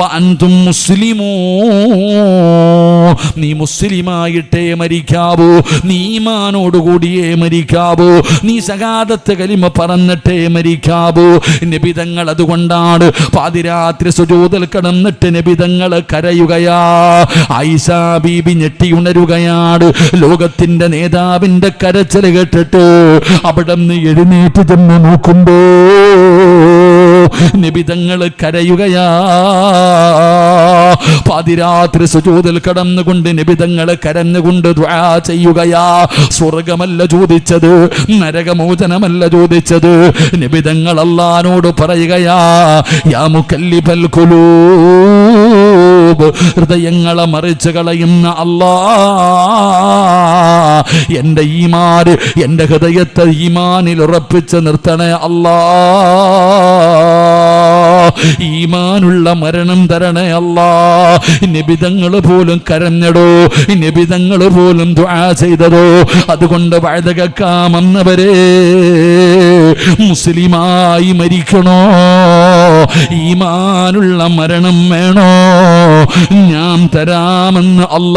[SPEAKER 1] വഅൻതും മുസ്ലിമൂൻ. നീ മുസ്ലിമായിട്ടേ മരിക്കാവൂ. നീ ഈമാനോടുകൂടിയേ മരിക്കാവൂ. നീ ശഹാദത്ത് കലിമ പറഞ്ഞിട്ടേ മരിക്കാവൂ. നബി തങ്ങൾ അതുകൊണ്ടാണ് പാതിരാത്രി സുജൂദിൽ കിടന്നിട്ട് നബി തങ്ങൾ കരയുകയാ. ആയിഷ ബീബി ഞെട്ടിയുണരുകയാണ്. ലോകത്തിന്റെ നേതാവിന്റെ കരച്ചിൽ കേട്ടിട്ട് അവിടെ നിന്ന് എഴുന്നേറ്റ് ചെന്ന് നോക്കുമ്പോ നബി തങ്ങൾ കരയുകയാ. പാതിരാത്രി സുജൂദിൽ കടന്നുകൊണ്ട് നബി തങ്ങൾ കരഞ്ഞുകൊണ്ട് ദുആ ചെയ്യുകയാ. സ്വർഗമല്ല ചോദിച്ചത്, നരകമോചനമല്ല ചോദിച്ചത്. നബി തങ്ങൾ അല്ലാഹുവോട് പറയുകയാ, യാ മുകല്ലിബൽ ഖുലൂബ്, ഹൃദയങ്ങളെ മറിച്ച് കളയുന്ന അല്ലാഹ്, എൻ്റെ ഈമാൻ, എൻ്റെ ഹൃദയത്തെ ഈമാനിൽ ഉറപ്പിച്ച് നിർത്തണേ അല്ലാഹ്. ഈമാനുള്ള മരണം തരണേ അല്ലാഹ്. നബിതങ്ങൾ പോലും കരഞ്ഞടോ, നബിതങ്ങൾ പോലും ദുആ ചെയ്തതോ. അതുകൊണ്ട് വഅദ കേൾക്കാമെന്നവരെ മുസ്ലിമായി മരിക്കണോ? ഈമാനുള്ള മരണം വേണോ? ഞാൻ തരാമെന്ന് അല്ല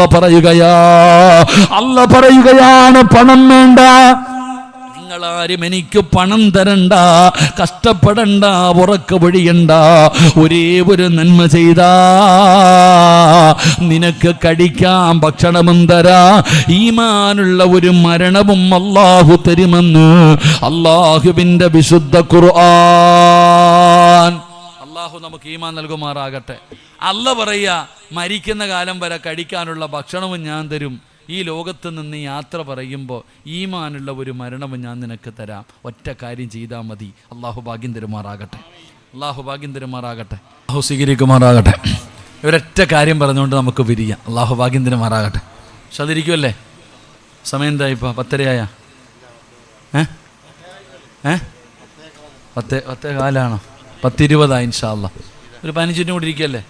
[SPEAKER 1] പറയുകയാണ്. പണം വേണ്ട, നിങ്ങളാരും എനിക്ക് പണം തരണ്ട, കഷ്ടപ്പെടണ്ട, ഉറക്ക വഴിയണ്ട. ഒരേ ഒരു നന്മ ചെയ്താ നിനക്ക് കഴിക്കാൻ ഭക്ഷണവും തരാ, ഈമാനുള്ള ഒരു മരണവും അല്ലാഹു തരുമെന്ന് അല്ലാഹുവിന്റെ വിശുദ്ധ ഖുർആൻ. അല്ലാഹു നമുക്ക് ഈമാൻ നൽകുമാറാകട്ടെ. അല്ല പറയാ, മരിക്കുന്ന കാലം വരെ കഴിക്കാനുള്ള ഭക്ഷണവും ഞാൻ തരും. ഈ ലോകത്ത് നിന്ന് യാത്ര പറയുമ്പോൾ ഈമാനുള്ള ഒരു മരണവും ഞാൻ നിനക്ക് തരാം. ഒറ്റ കാര്യം ചെയ്താൽ മതി. അള്ളാഹു ഭാഗ്യം തരുമാറാകട്ടെ. അള്ളാഹു സ്വീകരിക്കുമാറാകട്ടെ. ഒരൊറ്റ കാര്യം പറഞ്ഞുകൊണ്ട് നമുക്ക് പിരിയാം. അള്ളാഹു ഭാഗ്യം തരുമാറാകട്ടെ. പക്ഷെ അതിരിക്കുമല്ലേ? സമയം എന്താ ഇപ്പോൾ? 10:30 10:15 10:20 ഇൻഷാ അല്ലാഹ്. ഒരു 15 മിനിറ്റ് കൂടി ഇരിക്കല്ലേ?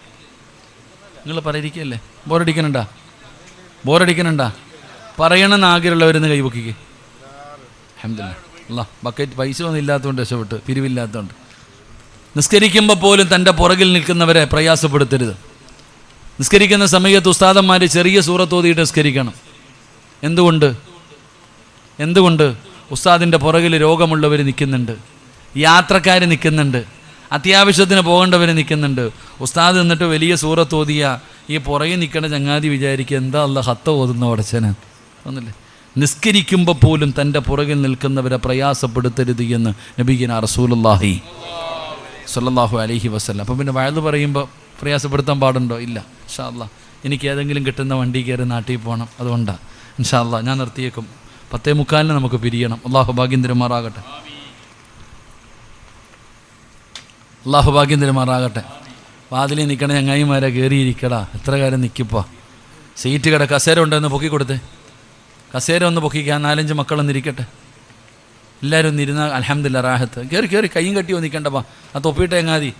[SPEAKER 1] നിങ്ങൾ പറയിരിക്കല്ലേ? ബോറടിക്കണണ്ട? പറയണമെന്ന് ആഗ്രഹമുള്ളവരെന്ന് കൈവക്കിക്ക്. അൽഹംദുലില്ലാഹ്. അല്ലാഹ് ബക്കറ്റ് പൈസ ഒന്നും ഇല്ലാത്തതുകൊണ്ട് രക്ഷപ്പെട്ട്, പിരിവില്ലാത്തതുകൊണ്ട്. നിസ്കരിക്കുമ്പോൾ പോലും തൻ്റെ പുറകിൽ നിൽക്കുന്നവരെ പ്രയാസപ്പെടുത്തരുത്. നിസ്കരിക്കുന്ന സമയത്ത് ഉസ്താദന്മാർ ചെറിയ സൂറത്ത് ഓതിയിട്ട് നിസ്കരിക്കണം. എന്തുകൊണ്ട്? ഉസ്താദിൻ്റെ പുറകിൽ രോഗമുള്ളവർ നിൽക്കുന്നുണ്ട്, യാത്രക്കാർ നിൽക്കുന്നുണ്ട്, അത്യാവശ്യത്തിന് പോകേണ്ടവർ നിൽക്കുന്നുണ്ട്. ഉസ്താദ് എന്നിട്ട് വലിയ സൂറത്ത് ഓതിയ ഈ പുറകെ നിൽക്കേണ്ട ചങ്ങാതി വിചാരിക്കുക, എന്താ അല്ല ഹത്ത ഓതുന്ന ഉടച്ചന്. ഒന്നില്ലേ? നിസ്കരിക്കുമ്പോൾ പോലും തൻ്റെ പുറകിൽ നിൽക്കുന്നവരെ പ്രയാസപ്പെടുത്തരുത് എന്ന് നബിഗിന റസൂലുള്ളാഹി സ്വല്ലല്ലാഹു അലൈഹി വസല്ലം. അപ്പം പിന്നെ വയല് പറയുമ്പോൾ പ്രയാസപ്പെടുത്താൻ പാടുണ്ടോ? ഇല്ല. ഇൻഷാ അല്ലാഹ് എനിക്ക് ഏതെങ്കിലും കിട്ടുന്ന വണ്ടി കയറി നാട്ടിൽ പോകണം, അതുകൊണ്ടാണ്. ഇൻഷാ അല്ലാഹ് ഞാൻ നിർത്തിയേക്കും. 10:45 നമുക്ക് പിരിയണം. അള്ളാഹു ഭാഗ്യം തരുമാറാകട്ടെ. അള്ളാഹു ഭാഗ്യം തരുമാറാകട്ടെ. വാതിലിൽ നിൽക്കണ ചങ്ങായിമാരെ കയറിയിരിക്കടാ, എത്ര കാലം നിൽക്കിപ്പോൾ. സീറ്റ് കസേര ഉണ്ടെന്ന് പൊക്കി കൊടുത്തേ, കസേര ഒന്ന് പൊക്കിക്കാൻ. 4-5 മക്കളൊന്നിരിക്കട്ടെ, എല്ലാവരും ഒന്നിരുന്നാൽ അൽഹംദുലില്ലാ റാഹത്ത്. കയറി കയ്യും കെട്ടി നിൽക്കണ്ടപ്പാ, ആ തൊപ്പിയിട്ട് എങ്ങാതി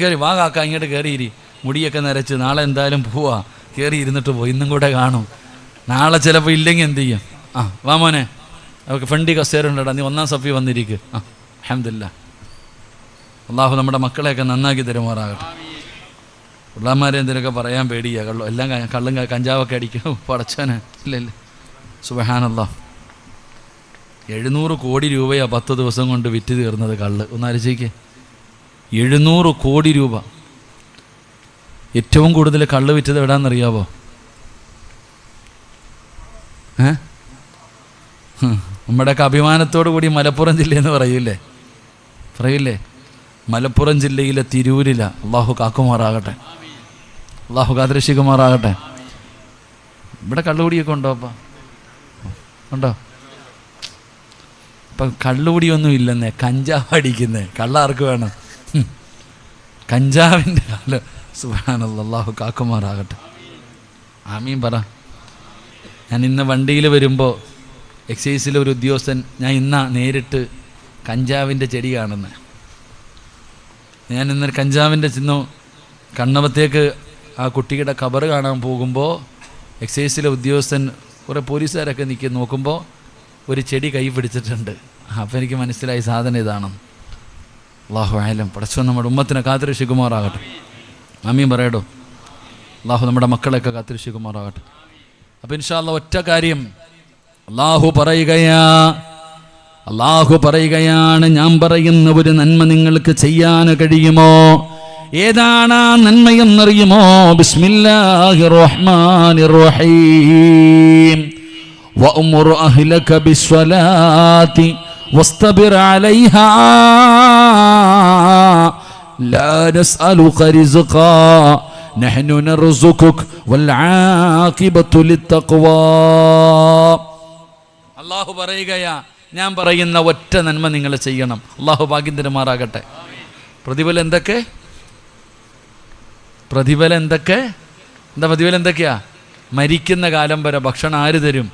[SPEAKER 1] കയറി വാ കാക്ക ഇങ്ങോട്ട് കയറിയിരി. മുടിയൊക്കെ നരച്ച് നാളെ എന്തായാലും പോവാ, കയറി ഇരുന്നിട്ട് പോയി, ഇന്നും കൂടെ കാണും. നാളെ ചിലപ്പോൾ ഇല്ലെങ്കിൽ എന്ത് ചെയ്യും? വാ മോനെ, അവർക്ക് ഫണ്ടി കസേര ഉണ്ടടാ, നീ 1-ാം സഫി വന്നിരിക്കുക. അൽഹംദുലില്ലാ. അള്ളാഹു നമ്മുടെ മക്കളെയൊക്കെ നന്നാക്കി തരുമാറാകട്ടെ. പിള്ളാന്മാരെ എന്തെങ്കിലുമൊക്കെ പറയാൻ പേടിയാ, എല്ലാം കള്ളും കഞ്ചാവൊക്കെ അടിക്കും. പടച്ചോനെ ഇല്ല. സുബ്ഹാനല്ലാഹ്. 700 കോടി രൂപയാണ് 10 ദിവസം കൊണ്ട് വിറ്റ് തീർന്നത് കള്ള്. ഒന്നാലോചിക്ക്, 700 കോടി രൂപ. ഏറ്റവും കൂടുതൽ കള്ള് വിറ്റത് എവിടാന്നറിയാവോ? നമ്മുടെയൊക്കെ അഭിമാനത്തോടു കൂടി മലപ്പുറം ജില്ലയെന്ന് പറയില്ലേ? മലപ്പുറം ജില്ലയിലെ തിരൂരില. അള്ളാഹു കാക്കുമാറാകട്ടെ, അള്ളാഹു കാത്തിരക്ഷിക്കുമാറാകട്ടെ. ഇവിടെ കള്ളുകൂടിയൊക്കെ ഉണ്ടോ? ഉണ്ടോ? ഇപ്പം കള്ളുകൂടിയൊന്നും ഇല്ലെന്നേ, കഞ്ചാവ് അടിക്കുന്നേ. കള്ളാർക്ക് വേണം? കഞ്ചാവിൻ്റെ കാലം. സുബ്ഹാനല്ലാഹ്, അല്ലാഹു കാക്കുമാറാകട്ടെ. ആമീൻ പറ. ഞാൻ ഇന്ന് വണ്ടിയിൽ വരുമ്പോൾ എക്സൈസിലെ ഒരു ഉദ്യോഗസ്ഥൻ, ഞാൻ നേരിട്ട് കഞ്ചാവിൻ്റെ ചെടി കാണുന്നത്. ഞാൻ ഇന്നൊരു കഞ്ചാവിൻ്റെ ചെന്നു കണ്ണവത്തേക്ക് ആ കുട്ടിയുടെ ഖബർ കാണാൻ പോകുമ്പോൾ എക്സൈസിലെ ഉദ്യോഗസ്ഥൻ കുറേ പോലീസുകാരൊക്കെ നോക്കുമ്പോൾ ഒരു ചെടി കൈ പിടിച്ചിട്ടുണ്ട്. അപ്പോൾ എനിക്ക് മനസ്സിലായി സാധനം ഇതാണെന്ന്. അല്ലാഹു അഅലം. പടച്ചോൻ നമ്മുടെ ഉമ്മത്തിനെ കാത്തിരക്ഷിക്കുമാറാകട്ടെ. ആമീൻ പറയടോ. അല്ലാഹു നമ്മുടെ മക്കളെയൊക്കെ കാത്തിരക്ഷിക്കുമാറാകട്ടെ. അപ്പോൾ ഇൻഷാ അല്ലാഹ് ഒറ്റ കാര്യം അല്ലാഹു പറയുകയാണ്, ഞാൻ പറയുന്ന ഒരു നന്മ നിങ്ങൾക്ക് ചെയ്യാൻ കഴിയുമോ? ഏതാണ് ആ നന്മയെന്നറിയുമോ? ബിസ്മില്ലാഹിർ റഹ്മാനിർ റഹീം. വഅ്മുർ അഹ്ലക ബിസ്സലാത്തി വസ്തബിർ അലൈഹാ ലാ നസ്അലുക റിസ്ഖാ നഹ്നു നർസുകുക വൽ ആഖിബത്തു ലിത്തഖ്വാ. അല്ലാഹു പറയുകയാ, ഞാൻ പറയുന്ന ഒറ്റ നന്മ നിങ്ങൾ ചെയ്യണം. അല്ലാഹു ഭാഗ്യം തരുമാറാകട്ടെ. പ്രതിഫലം എന്തൊക്കെ? എന്താ പ്രതിഫലം എന്തൊക്കെയാ? മരിക്കുന്ന കാലം വരെ ഭക്ഷണം ആര് തരും?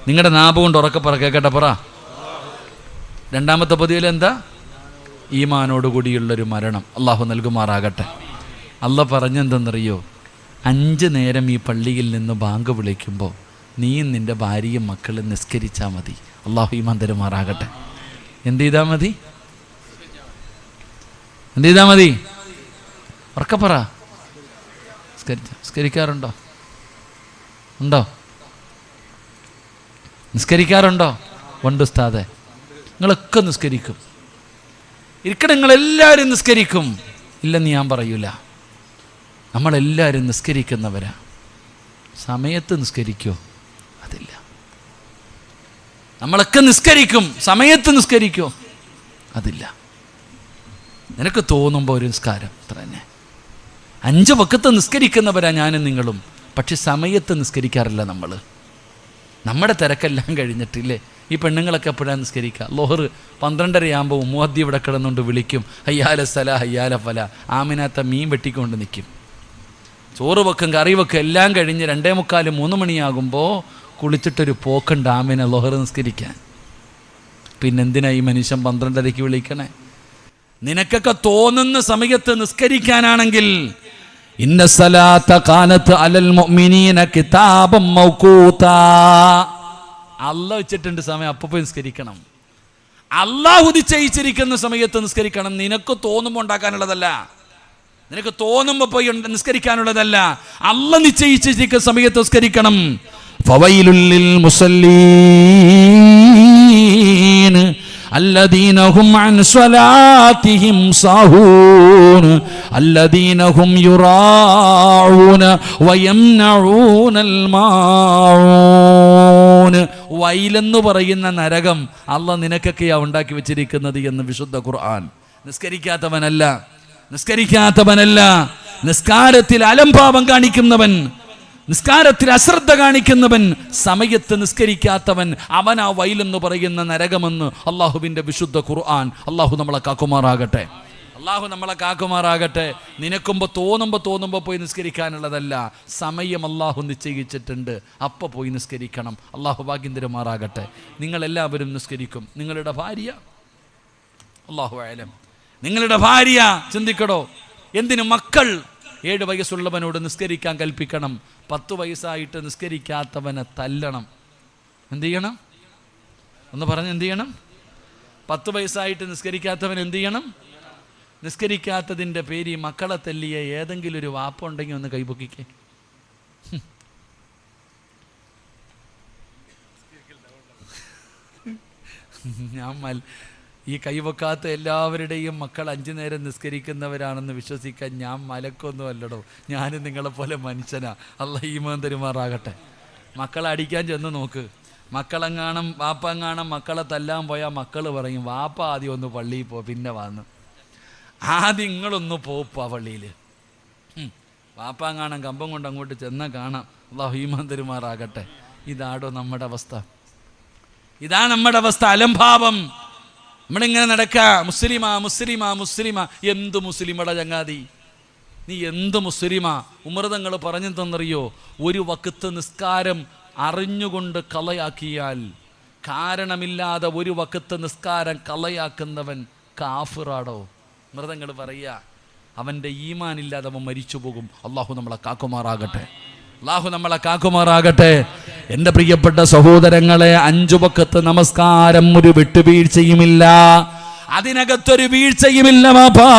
[SPEAKER 1] നിങ്ങളുടെ നാഭം കൊണ്ട് ഉറക്കെ പറ, കേൾക്കട്ടെ, പറ. രണ്ടാമത്തെ പ്രതിഫലം എന്താ? ഈമാനോടുകൂടിയുള്ളൊരു മരണം അള്ളാഹു നൽകുമാറാകട്ടെ. അള്ളാഹ് പറഞ്ഞെന്തെന്നറിയോ? 5 നേരം ഈ പള്ളിയിൽ നിന്ന് ബാങ്ക് വിളിക്കുമ്പോൾ നീയും നിൻ്റെ ഭാര്യയും മക്കളും നിസ്കരിച്ചാൽ മതി. അള്ളാഹു ഈമാൻ തരുമാറാകട്ടെ. എന്ത് ചെയ്താൽ മതി? ഉറക്കപ്പറ. നിസ്കരിക്കാറുണ്ടോ? നിസ്കരിക്കാറുണ്ടോ? ഉണ്ട് ഉസ്താദേ. നിങ്ങളൊക്കെ നിസ്കരിക്കും. നിങ്ങളെല്ലാവരും നിസ്കരിക്കും. ഇല്ലെന്ന് ഞാൻ പറയൂല. നമ്മളെല്ലാവരും നിസ്കരിക്കുന്നവരാ. സമയത്ത് നിസ്കരിക്കോ? അതില്ല. നമ്മളൊക്കെ നിസ്കരിക്കും. സമയത്ത് നിസ്കരിക്കോ? അതില്ല. നിനക്ക് തോന്നുമ്പോൾ ഒരു നിസ്കാരം അത്ര തന്നെ. 5 വഖത്ത് നിസ്കരിക്കുന്നവരാ ഞാനും നിങ്ങളും. പക്ഷെ സമയത്ത് നിസ്കരിക്കാറില്ല നമ്മൾ. നമ്മുടെ തിരക്കെല്ലാം കഴിഞ്ഞിട്ടില്ലേ? ഈ പെണ്ണുങ്ങളൊക്കെ എപ്പോഴാണ് നിസ്കരിക്കുക? ലോഹർ 12:30 മുഅദ്ദിൻ ഇവിടെ കിടന്നുകൊണ്ട് വിളിക്കും, ഹയ്യാല സലാ ഹയ്യാല ഫല. ആമിനാത്ത മീൻ വെട്ടിക്കൊണ്ട് നിൽക്കും. ചോറ് വെക്കും, കറി വെക്കും, എല്ലാം കഴിഞ്ഞ് 2:45 3 മണിയാകുമ്പോൾ കുളിച്ചിട്ടൊരു പോക്കുണ്ട് ആമിന ലോഹർ നിസ്കരിക്കാൻ. പിന്നെന്തിനാ ഈ മനുഷ്യൻ 12:30 വിളിക്കണേ? നിനക്കൊക്കെ തോന്നുന്ന സമയത്ത് നിസ്കരിക്കാനാണെങ്കിൽ ഇന്ന സലാത്ത കാനത്ത് അലൽ മുഅ്മിനീന കിതാബം മൗഖൂതാ. അല്ലാഹ് വെച്ചിട്ടുണ്ട് സമയം, അപ്പോൾ പോയി നിസ്കരിക്കണം. അല്ലാഹു നിശ്ചയിച്ചിരിക്കുന്ന സമയത്ത് നിസ്കരിക്കണം. നിനക്ക് തോന്നുമ്പോൾ ഉണ്ടാക്കാനുള്ളതല്ല, നിനക്ക് തോന്നുമ്പോൾ പോയി നിസ്കരിക്കാനുള്ളതല്ല. അല്ലാഹ് നിശ്ചയിച്ചിരിക്കുന്ന സമയത്ത് നിസ്കരിക്കണം. ഫവൈലുൽ ലിൽ മുസല്ലീൻ الذين هم عن صلاتهم ساهون الذين هم يراعون ويمنعون الماعون. വൈലെന്ന് പറയുന്ന നരകം അള്ളാഹ് നിനക്കൊക്കെയാ ഉണ്ടാക്കി വെച്ചിരിക്കുന്നത് എന്ന് വിശുദ്ധ ഖുർആൻ. നിസ്കരിക്കാത്തവനല്ല, നിസ്കാരത്തിൽ അലംഭാവം കാണിക്കുന്നവൻ, നിസ്കാരത്തിൽ അശ്രദ്ധ കാണിക്കുന്നവൻ, സമയത്ത് നിസ്കരിക്കാത്തവൻ, അവൻ ആ വൈലെന്ന് പറയുന്ന നരകമെന്ന് അള്ളാഹുവിൻ്റെ വിശുദ്ധ ഖുർആൻ. അള്ളാഹു നമ്മളെ കാക്കുമാറാകട്ടെ. നിനക്കുമ്പോൾ തോന്നുമ്പോൾ പോയി നിസ്കരിക്കാനുള്ളതല്ല, സമയം അള്ളാഹു നിശ്ചയിച്ചിട്ടുണ്ട്, അപ്പോൾ പോയി നിസ്കരിക്കണം. അള്ളാഹു ഭാഗ്യം തരുമാറാകട്ടെ. നിങ്ങളെല്ലാവരും നിസ്കരിക്കും. നിങ്ങളുടെ ഭാര്യ, അള്ളാഹു ആലം, നിങ്ങളുടെ ഭാര്യ ചിന്തിക്കടോ. എന്തിനു മക്കൾ 7 വയസ്സുള്ളവനോട് നിസ്കരിക്കാൻ കൽപ്പിക്കണം, 10 വയസ്സായിട്ട് നിസ്കരിക്കാത്തവനെ തല്ലണം. എന്ത് ചെയ്യണം? ഒന്ന് പറഞ്ഞ് എന്ത് ചെയ്യണം? 10 വയസ്സായിട്ട് നിസ്കരിക്കാത്തവൻ എന്ത് ചെയ്യണം? നിസ്കരിക്കാത്തതിൻ്റെ പേര് മക്കളെ തല്ലിയ ഏതെങ്കിലും ഒരു വാപ്പ ഉണ്ടെങ്കിൽ ഒന്ന് കൈപൊക്കിക്കേ. ഈ കൈവക്കാത്ത എല്ലാവരുടെയും മക്കൾ 5 നേരം നിസ്കരിക്കുന്നവരാണെന്ന് വിശ്വസിക്കാൻ ഞാൻ മലക്കൊന്നും അല്ലടോ. ഞാനും നിങ്ങളെപ്പോലെ മനുഷ്യനാ. അല്ലാഹ് ഈമാൻ തരുമാറാകട്ടെ. മക്കളെ അടിക്കാൻ ചെന്ന് നോക്ക്. വാപ്പങ്ങാണം മക്കളെ തല്ലാൻ പോയാൽ മക്കൾ പറയും, വാപ്പ ആദ്യം ഒന്ന് പള്ളിയിൽ പോ, പിന്നെ വന്ന് ആദ്യം നിങ്ങളൊന്ന് പോപ്പാ പള്ളിയിൽ. വാപ്പങ്ങാണം കമ്പം കൊണ്ട് അങ്ങോട്ട് ചെന്നാൽ കാണാം. അല്ലാഹു ഈമാൻ തരുമാറാകട്ടെ. ഇതാടോ നമ്മുടെ അവസ്ഥ. നമ്മുടെ അവസ്ഥ. അലംഭാവം. നമ്മളിങ്ങനെ നടക്കുക, മുസ്ലിമാ. എന്ത് മുസ്ലിമട ചങ്ങാതി, നീ എന്ത് മുസ്ലിമാ? ഉമർ തങ്ങൾ പറഞ്ഞു തന്നറിയോ, ഒരു വഖത്ത് നിസ്കാരം അറിഞ്ഞുകൊണ്ട് കളയാക്കിയാൽ, കാരണമില്ലാതെ ഒരു വഖത്ത് നിസ്കാരം കളയാക്കുന്നവൻ കാഫിറാടോ. മൃതങ്ങൾ പറയുക, അവൻ്റെ ഈമാനില്ലാതെ അവൻ മരിച്ചു പോകും. അള്ളാഹു നമ്മളെ കാക്കുമാറാകട്ടെ. എൻ്റെ പ്രിയപ്പെട്ട സഹോദരങ്ങളെ, 5 വഖത്ത് നമസ്കാരം ഒരു വിട്ടുവീഴ്ചയുമില്ല, അതിനകത്തൊരു വീഴ്ചയുമില്ല. വാപ്പാ,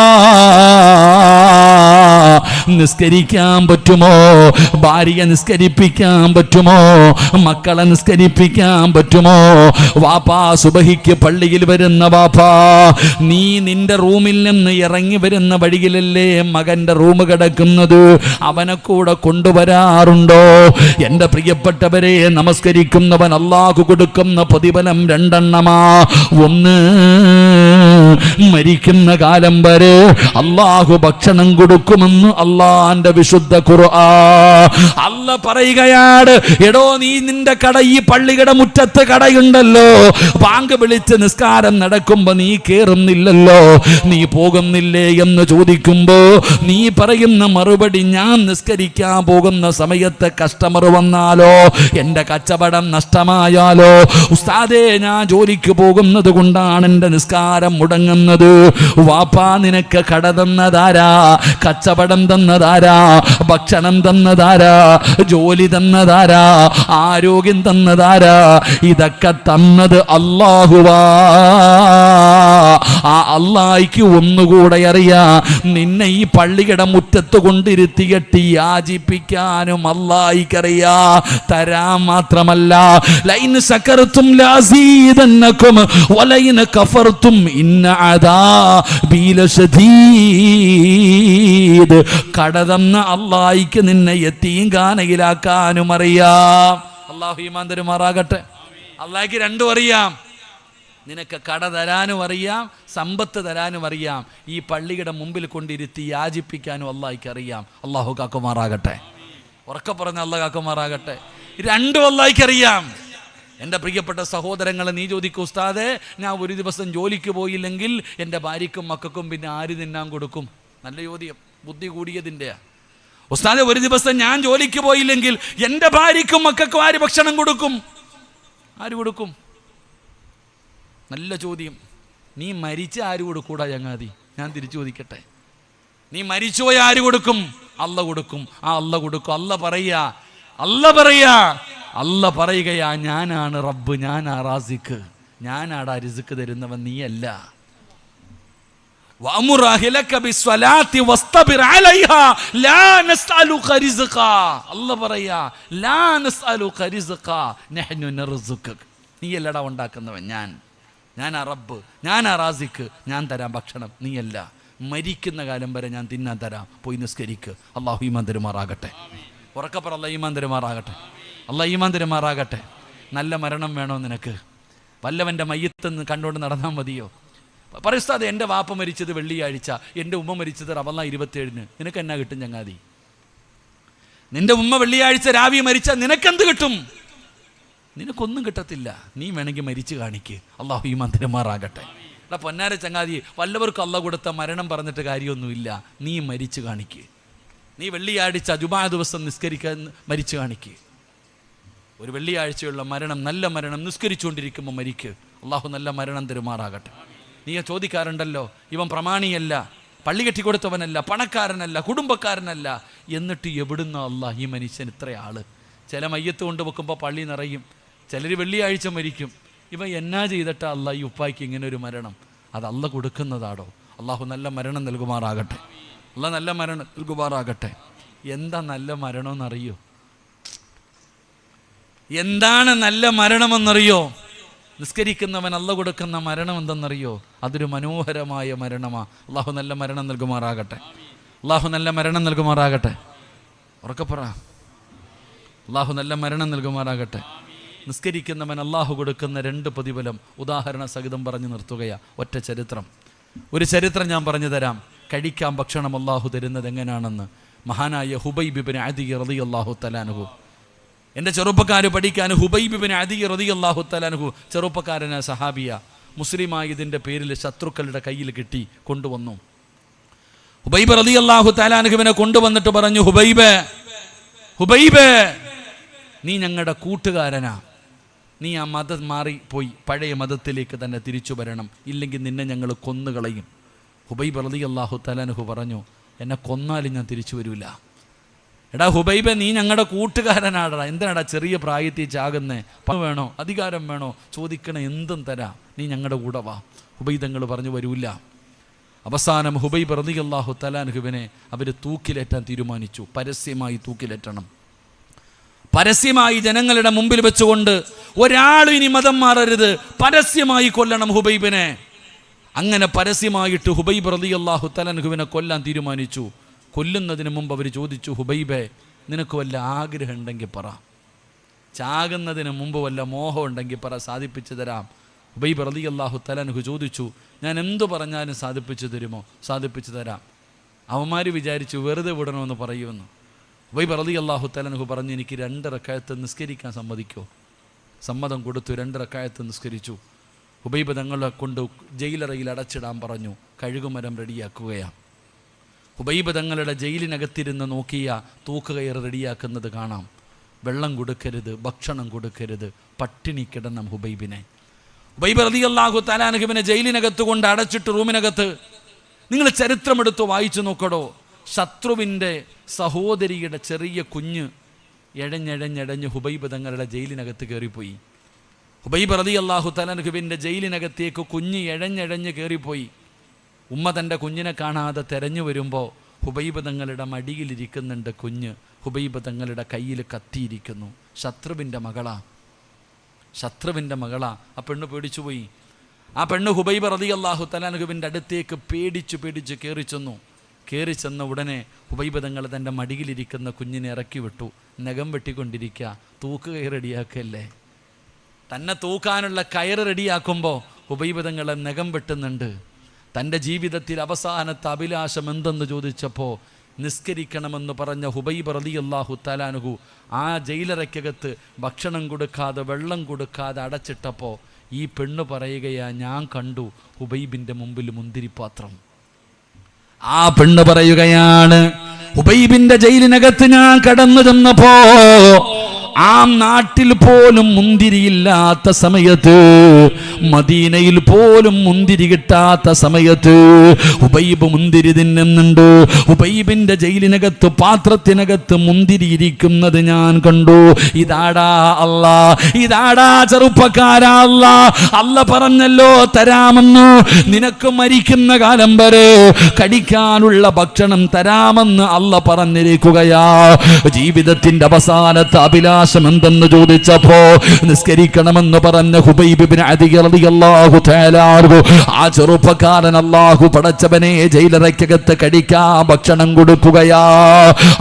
[SPEAKER 1] നിസ്കരിക്കാൻ പറ്റുമോ? ഭാര്യ നിസ്കരിപ്പിക്കാൻ പറ്റുമോ? മക്കളെ നിസ്കരിപ്പിക്കാൻ പറ്റുമോ? വാപ്പാ, സുബഹിക്ക് പള്ളിയിൽ വരുന്ന വാപ്പാ, നീ നിന്റെ റൂമിൽ നിന്ന് ഇറങ്ങി വരുന്ന വഴിയിലല്ലേ മകന്റെ റൂം കിടക്കുന്നത്? അവനെ കൂടെ കൊണ്ടുവരാറുണ്ടോ? എൻ്റെ പ്രിയപ്പെട്ടവരെ, നമസ്കരിക്കുന്നവൻ അല്ലാഹു കൊടുക്കുന്ന പ്രതിഫലം 2 എണ്ണമാ. ഒന്ന്, മരിക്കുന്ന കാലം വരെ അല്ലാഹു ഭക്ഷണം കൊടുക്കുമെന്ന് അള്ളാന്റെ വിശുദ്ധ ഖുർആൻ. അല്ലാഹ് പറയുകയാണ്, എടോ നീ നിന്റെ കട, ഈ പള്ളിയുടെ മുറ്റത്ത് കടയുണ്ടല്ലോ, ബാങ്ക് വിളിച്ച് നിസ്കാരം നടക്കുമ്പോ നീ കേറുന്നില്ലല്ലോ, നീ പോകുന്നില്ലേ എന്ന് ചോദിക്കുമ്പോ നീ പറയുന്ന മറുപടി, ഞാൻ നിസ്കരിക്കാൻ പോകുന്ന സമയത്ത് കസ്റ്റമർ വന്നാലോ, എൻ്റെ കച്ചവടം നഷ്ടമായാലോ, ഉസ്താദേ ഞാൻ ജോലിക്ക് പോകുന്നത് കൊണ്ടാണ് എൻ്റെ നിസ്കാരം മുടങ്ങുന്നത്. വാപ്പാ, നിനക്ക് കട തന്നതാരാ? കച്ചവടം തന്നതാരാ? ഭക്ഷണം തന്നതാരാ? ജോലി തന്നതാരാ? ആരോഗ്യം തന്നതാരാ? ഇതൊക്കെ തന്നത് അല്ലാഹുവാ. ആ അല്ലാഹ്ക്ക് ഒന്നുകൂടെ അറിയാം, നിന്നെ ഈ പള്ളിയുടെ മുറ്റത്ത് കൊണ്ടിരുത്തിയിട്ട് യാചിപ്പിക്കാനും അല്ലാഹ്ക്കറിയാ. തരാൻ മാത്രമല്ല, ലൈൻ സകർതും ലഅസീദന്നകും വലൈൻ കഫർതും ഇന്ന അദാബി ലശദീദ്. കടതന്ന അല്ലാഹ്ക്ക് നിന്നെ യതീം ഖാനയിലാക്കാനും അറിയാം. അല്ലാഹു ഈമാൻ തരുമാറാകട്ടെ. അല്ലാഹ്ക്ക് രണ്ടും അറിയാം. നിനക്ക് കട തരാനും അറിയാം, സമ്പത്ത് തരാനും അറിയാം. ഈ പള്ളിയുടെ മുമ്പിൽ കൊണ്ടിരുത്തി യാചിപ്പിക്കാനും അല്ലാഹ്ക്ക് അറിയാം. അല്ലാഹു കാക്കുമാറാകട്ടെ. ഉറക്കെ പറഞ്ഞ അല്ലാഹ് കാക്കുമാറാകട്ടെ. രണ്ടും അല്ലാഹ്ക്ക് അറിയാം. എൻ്റെ പ്രിയപ്പെട്ട സഹോദരങ്ങളെ, നീ ചോദിക്കും, ഉസ്താദേ ഞാൻ ഒരു ദിവസം ജോലിക്ക് പോയില്ലെങ്കിൽ എൻ്റെ ഭാര്യയ്ക്കും മക്കൾക്കും പിന്നെ ആര് തിന്നാൻ കൊടുക്കും? നല്ല ചോദ്യം, ബുദ്ധി കൂടിയതിൻ്റെ. ഉസ്താദേ, ഒരു ദിവസം ഞാൻ ജോലിക്ക് പോയില്ലെങ്കിൽ എൻ്റെ ഭാര്യയ്ക്കും മക്കൾക്കും ആര് ഭക്ഷണം കൊടുക്കും? ആര് കൊടുക്കും? നല്ല ചോദ്യം. നീ മരിച്ച ആര് കൊടുക്കൂടാ ചങ്ങാതി? ഞാൻ തിരിച്ചു ചോദിക്കട്ടെ, നീ മരിച്ചുപോയ ആര് കൊടുക്കും? അല്ല കൊടുക്കും. ആ അല്ല കൊടുക്കും. അല്ല പറയുകയാ, ഞാനാണ് റബ്ബ്, ഞാനാ റാസിഖ്, ഞാനാടാ റിസ്ക് തരുന്നവൻ, നീയല്ല. വഅമുർ അഹ്ലക ബിസ്സലാത്തി വസ്തബിർ അലൈഹാ ലാ നസ്അലുക റിസ്ഖാ. അല്ലാഹ് പറയാ, ലാ നസ്അലുക റിസ്ഖാ നഹ്നു നർസുക. നീയല്ലടാ ഉണ്ടാക്കുന്നവൻ, ഞാനാ റബ്ബ്, ഞാനാ റാസിക്ക്, ഞാൻ തരാം ഭക്ഷണം, നീയല്ല. മരിക്കുന്ന കാലം വരെ ഞാൻ തിന്നാൻ തരാം, പോയി നിസ്കരിക്ക്. അള്ളാഹു ഈമാൻ തരുമാറാകട്ടെ. ഉറക്കപ്പറ അല്ലാഹ് ഈമാൻ തരുമാറാകട്ടെ. അല്ലാഹ് ഈമാൻ തരുമാറാകട്ടെ. നല്ല മരണം വേണോ നിനക്ക്? വല്ലവൻ്റെ മയ്യത്തെന്ന് കണ്ടുകൊണ്ട് നടന്നാൽ മതിയോ? പറയുസ്താദ്, എൻ്റെ വാപ്പ മരിച്ചത് വെള്ളിയാഴ്ച, എൻ്റെ ഉമ്മ മരിച്ചത് റമളാൻ 27-ന്, നിനക്ക് എന്നാ കിട്ടും ചങ്ങാതി? നിന്റെ ഉമ്മ വെള്ളിയാഴ്ച രാവിലെ മരിച്ചാൽ നിനക്കെന്ത് കിട്ടും? നിനക്കൊന്നും കിട്ടത്തില്ല. നീ വേണമെങ്കിൽ മരിച്ചു കാണിക്ക്. അള്ളാഹു ഈമാൻ തരുമാറാകട്ടെ. എടാ പൊന്നാര ചങ്ങാതി, വല്ലവർക്കും അള്ളാഹ് കൊടുത്ത മരണം പറഞ്ഞിട്ട് കാര്യമൊന്നുമില്ല. നീ മരിച്ചു കാണിക്ക്. നീ വെള്ളിയാഴ്ച ജുമാ ദിവസം നിസ്കരിക്കാൻ മരിച്ചു കാണിക്ക്. ഒരു വെള്ളിയാഴ്ചയുള്ള മരണം, നല്ല മരണം, നിസ്കരിച്ചുകൊണ്ടിരിക്കുമ്പോൾ മരിക്ക്. അള്ളാഹു നല്ല മരണം തരുമാറാകട്ടെ. നീ ചോദിക്കാറുണ്ടല്ലോ, ഇവൻ പ്രമാണിയല്ല, പള്ളി കെട്ടിക്കൊടുത്തവനല്ല, പണക്കാരനല്ല, കുടുംബക്കാരനല്ല, എന്നിട്ട് എവിടുന്ന അള്ളാഹ് ഈ മനുഷ്യൻ ഇത്ര ആള്? ചില മയ്യത്ത് കൊണ്ട് വെക്കുമ്പോൾ പള്ളി നിറയും, ചിലർ വെള്ളിയാഴ്ച മരിക്കും. ഇവ എന്നാ ചെയ്തിട്ടാ അള്ളാഹ് ഈ ഉപ്പായ്ക്ക് ഇങ്ങനെ ഒരു മരണം? അത് അള്ളാഹ് കൊടുക്കുന്നതാടോ? അള്ളാഹു നല്ല മരണം നൽകുമാറാകട്ടെ. അള്ളാഹ് നല്ല മരണം നൽകുമാറാകട്ടെ. എന്താ നല്ല മരണമെന്നറിയോ? എന്താണ് നല്ല മരണമെന്നറിയോ? നിസ്കരിക്കുന്നവൻ അള്ളാഹ് കൊടുക്കുന്ന മരണം എന്തെന്നറിയോ? അതൊരു മനോഹരമായ മരണമാ. അള്ളാഹു നല്ല മരണം നൽകുമാറാകട്ടെ. അള്ളാഹു നല്ല മരണം നൽകുമാറാകട്ടെ. ഉറക്കപ്പറ, അള്ളാഹു നല്ല മരണം നൽകുമാറാകട്ടെ. നിസ്കരിക്കുന്നവൻ അള്ളാഹു കൊടുക്കുന്ന 2 പ്രതിഫലം ഉദാഹരണ സഹിതം പറഞ്ഞു നിർത്തുകയാ. ഒറ്റ ചരിത്രം, ഒരു ചരിത്രം ഞാൻ പറഞ്ഞു തരാം. കഴിക്കാൻ ഭക്ഷണം അള്ളാഹു തരുന്നത് എങ്ങനെയാണെന്ന്. മഹാനായ ഹുബൈബ് ഇബ്നു അദി റളിയല്ലാഹു തആല അൻഹു, എൻ്റെ ചെറുപ്പക്കാർ പഠിക്കാൻ. ഹുബൈബ് ഇബ്നു അദി റളിയല്ലാഹു തആല അൻഹു ചെറുപ്പക്കാരനായ സഹാബിയ, മുസ്ലിമായതിൻ്റെ പേരിൽ ശത്രുക്കളുടെ കയ്യിൽ കിട്ടി കൊണ്ടുവന്നു. ഹുബൈബ് റളിയല്ലാഹു തആല അൻഹുവിനെ കൊണ്ടുവന്നിട്ട് പറഞ്ഞു, ഹുബൈബ്, നീ ഞങ്ങളുടെ കൂട്ടുകാരനാ, നീ ആ മതം മാറിപ്പോയി പഴയ മതത്തിലേക്ക് തന്നെ തിരിച്ചു വരണം, ഇല്ലെങ്കിൽ നിന്നെ ഞങ്ങൾ കൊന്നുകളയും. ഹുബൈബ് റളിയല്ലാഹു തആല അൻഹു പറഞ്ഞു, എന്നെ കൊന്നാലും ഞാൻ തിരിച്ചു വരില്ല. എടാ ഹുബൈബെ, നീ ഞങ്ങളുടെ കൂട്ടുകാരനാടാ, എന്തിനാടാ ചെറിയ പ്രായത്തിൽ ചാകുന്നേ? പണം വേണോ, അധികാരം വേണോ, ചോദിക്കണേ, എന്തും തരാം, നീ ഞങ്ങളുടെ കൂടെ വാ. ഹുബൈബ് തങ്ങൾ പറഞ്ഞു വരൂല്ല. അവസാനം ഹുബൈബ് റളിയല്ലാഹു തആല അൻഹുവിനെ അവർ തൂക്കിലേറ്റാൻ തീരുമാനിച്ചു. പരസ്യമായി തൂക്കിലേറ്റണം. പരസ്യമായി ജനങ്ങളുടെ മുമ്പിൽ വെച്ചുകൊണ്ട് ഒരാളും ഇനി മതം മാറരുത്, പരസ്യമായി കൊല്ലണം ഹുബൈബിനെ. അങ്ങനെ പരസ്യമായിട്ട് ഹുബൈബ് റളിയല്ലാഹു തആല അൻഹുവിനെ കൊല്ലാൻ തീരുമാനിച്ചു. കൊല്ലുന്നതിന് മുമ്പ് അവർ ചോദിച്ചു, ഹുബൈബെ, നിനക്ക് വല്ല ആഗ്രഹം ഉണ്ടെങ്കിൽ പറ, ചാകുന്നതിന് മുമ്പ് വല്ല മോഹം ഉണ്ടെങ്കിൽ പറ, സാധിപ്പിച്ചു തരാം. ഹുബൈബ് റളിയല്ലാഹു തആല അൻഹു ചോദിച്ചു, ഞാൻ എന്തു പറഞ്ഞാലും സാധിപ്പിച്ചു തരുമോ? സാധിപ്പിച്ചു തരാം. അവന്മാർ വിചാരിച്ചു വെറുതെ വിടണമെന്ന് പറയുമെന്ന്. ഹുബൈബ് റളിയല്ലാഹു തആല അൻഹു പറഞ്ഞു, എനിക്ക് 2 റക്അത്ത് നിസ്കരിക്കാൻ സമ്മതിക്കോ? സമ്മതം കൊടുത്തു. 2 റക്അത്ത് നിസ്കരിച്ചു. ഹുബൈബ് തങ്ങളെ കൊണ്ട് ജയിലറയിൽ അടച്ചിടാൻ പറഞ്ഞു. കഴുകുമരം റെഡിയാക്കുകയാണ്. ഹുബൈബ് തങ്ങളുടെ ജയിലിനകത്തിരുന്ന് നോക്കിയ തൂക്കുകയർ റെഡിയാക്കുന്നത് കാണാം. വെള്ളം കൊടുക്കരുത്, ഭക്ഷണം കൊടുക്കരുത്, പട്ടിണി കിടന്ന ഹുബൈബിനെ. ഹുബൈബ് റളിയല്ലാഹു തആല അൻഹുവിനെ ജയിലിനകത്ത് കൊണ്ട് അടച്ചിട്ട് റൂമിനകത്ത്. നിങ്ങൾ ചരിത്രമെടുത്ത് വായിച്ചു നോക്കടോ. ശത്രുവിൻ്റെ സഹോദരിയുടെ ചെറിയ കുഞ്ഞ് എഴഞ്ഞെഴഞ്ഞെഴഞ്ഞ് ഹുബൈബ് തങ്ങളുടെ ജയിലിനകത്ത് കയറിപ്പോയി. ഹുബൈബ് റളിയല്ലാഹു തആല അൻഹുവിൻ്റെ ജയിലിനകത്തേക്ക് കുഞ്ഞ് എഴഞ്ഞെഴഞ്ഞ് കയറിപ്പോയി. ഉമ്മ തൻ്റെ കുഞ്ഞിനെ കാണാതെ തെരഞ്ഞു വരുമ്പോൾ ഹുബൈബ് തങ്ങളുടെ മടിയിലിരിക്കുന്നുണ്ട് കുഞ്ഞ്. ഹുബൈബ് തങ്ങളുടെ കയ്യിൽ കത്തിയിരിക്കുന്നു. ശത്രുവിൻ്റെ മകളാ. ആ പെണ്ണ് പേടിച്ചുപോയി. ആ പെണ്ണ് ഹുബൈബ് റളിയല്ലാഹു തആല അൻഹുവിൻ്റെ അടുത്തേക്ക് പേടിച്ച് കയറി ചെന്ന ഉടനെ ഹുബൈബ് തങ്ങൾ തൻ്റെ മടിയിലിരിക്കുന്ന കുഞ്ഞിനെ ഇറക്കി വിട്ടു. നഖം വെട്ടിക്കൊണ്ടിരിക്കുക. തൂക്കുകയർ റെഡിയാക്കല്ലേ. തന്നെ തൂക്കാനുള്ള കയറ് റെഡിയാക്കുമ്പോൾ ഹുബൈബ് തങ്ങളെ നഖം വെട്ടുന്നുണ്ട്. തൻ്റെ ജീവിതത്തിൽ അവസാനത്തെ അഭിലാഷം എന്തെന്ന് ചോദിച്ചപ്പോൾ നിസ്കരിക്കണമെന്ന് പറഞ്ഞ ഹുബൈബ് റളിയല്ലാഹു തആല അൻഹു ആ ജയിലറയ്ക്കകത്ത് ഭക്ഷണം കൊടുക്കാതെ വെള്ളം കൊടുക്കാതെ അടച്ചിട്ടപ്പോൾ ഈ പെണ്ണ് പറയുകയാ, ഞാൻ കണ്ടു ഹുബൈബിൻ്റെ മുമ്പിൽ മുന്തിരിപ്പാത്രം. ആ പെണ്ണ് പറയുകയാണ്, ഹുബൈബിൻ്റെ ജയിലിനകത്ത് ഞാൻ കടന്നു ചെന്നപ്പോ ആ നാട്ടിൽ പോലും മുന്തിരിയില്ലാത്ത സമയത്ത്, മദീനയിൽ പോലും മുന്തിരി കിട്ടാത്ത സമയത്ത് ഹുബൈബ് മുന്തിരി തിന്നുന്നുണ്ട്. ഹുബൈബിന്റെ ജയിലിനകത്ത് പാത്രത്തിനകത്ത് മുന്തിരി ഇരിക്കുന്നത് ഞാൻ കണ്ടു. ഇതാടാ അല്ലാ, ഇതാടാ ചെറുപ്പക്കാരാ അല്ലാ. അല്ല പറഞ്ഞല്ലോ തരാമെന്ന്, നിനക്ക് മരിക്കുന്ന കാലം വരെ കടിക്കാനുള്ള ഭക്ഷണം തരാമെന്ന് അല്ല പറഞ്ഞിരിക്കുകയാ. ജീവിതത്തിന്റെ അവസാനത്തെ അഭിലാഷം പ്രയാസം എന്തെന്ന് ചോദിച്ചപ്പോ നിസ്കരിക്കണമെന്ന് പറഞ്ഞ ഹുബൈബ് ഇബ്നു അദി റളിയല്ലാഹു തആല അൻഹു ആ ചെറുപ്പക്കാരൻ അല്ലാഹു പടച്ചവനെ ജയിലറയ്ക്കകത്ത് കഴിക്കാൻ ഭക്ഷണം കൊടുക്കുകയാ.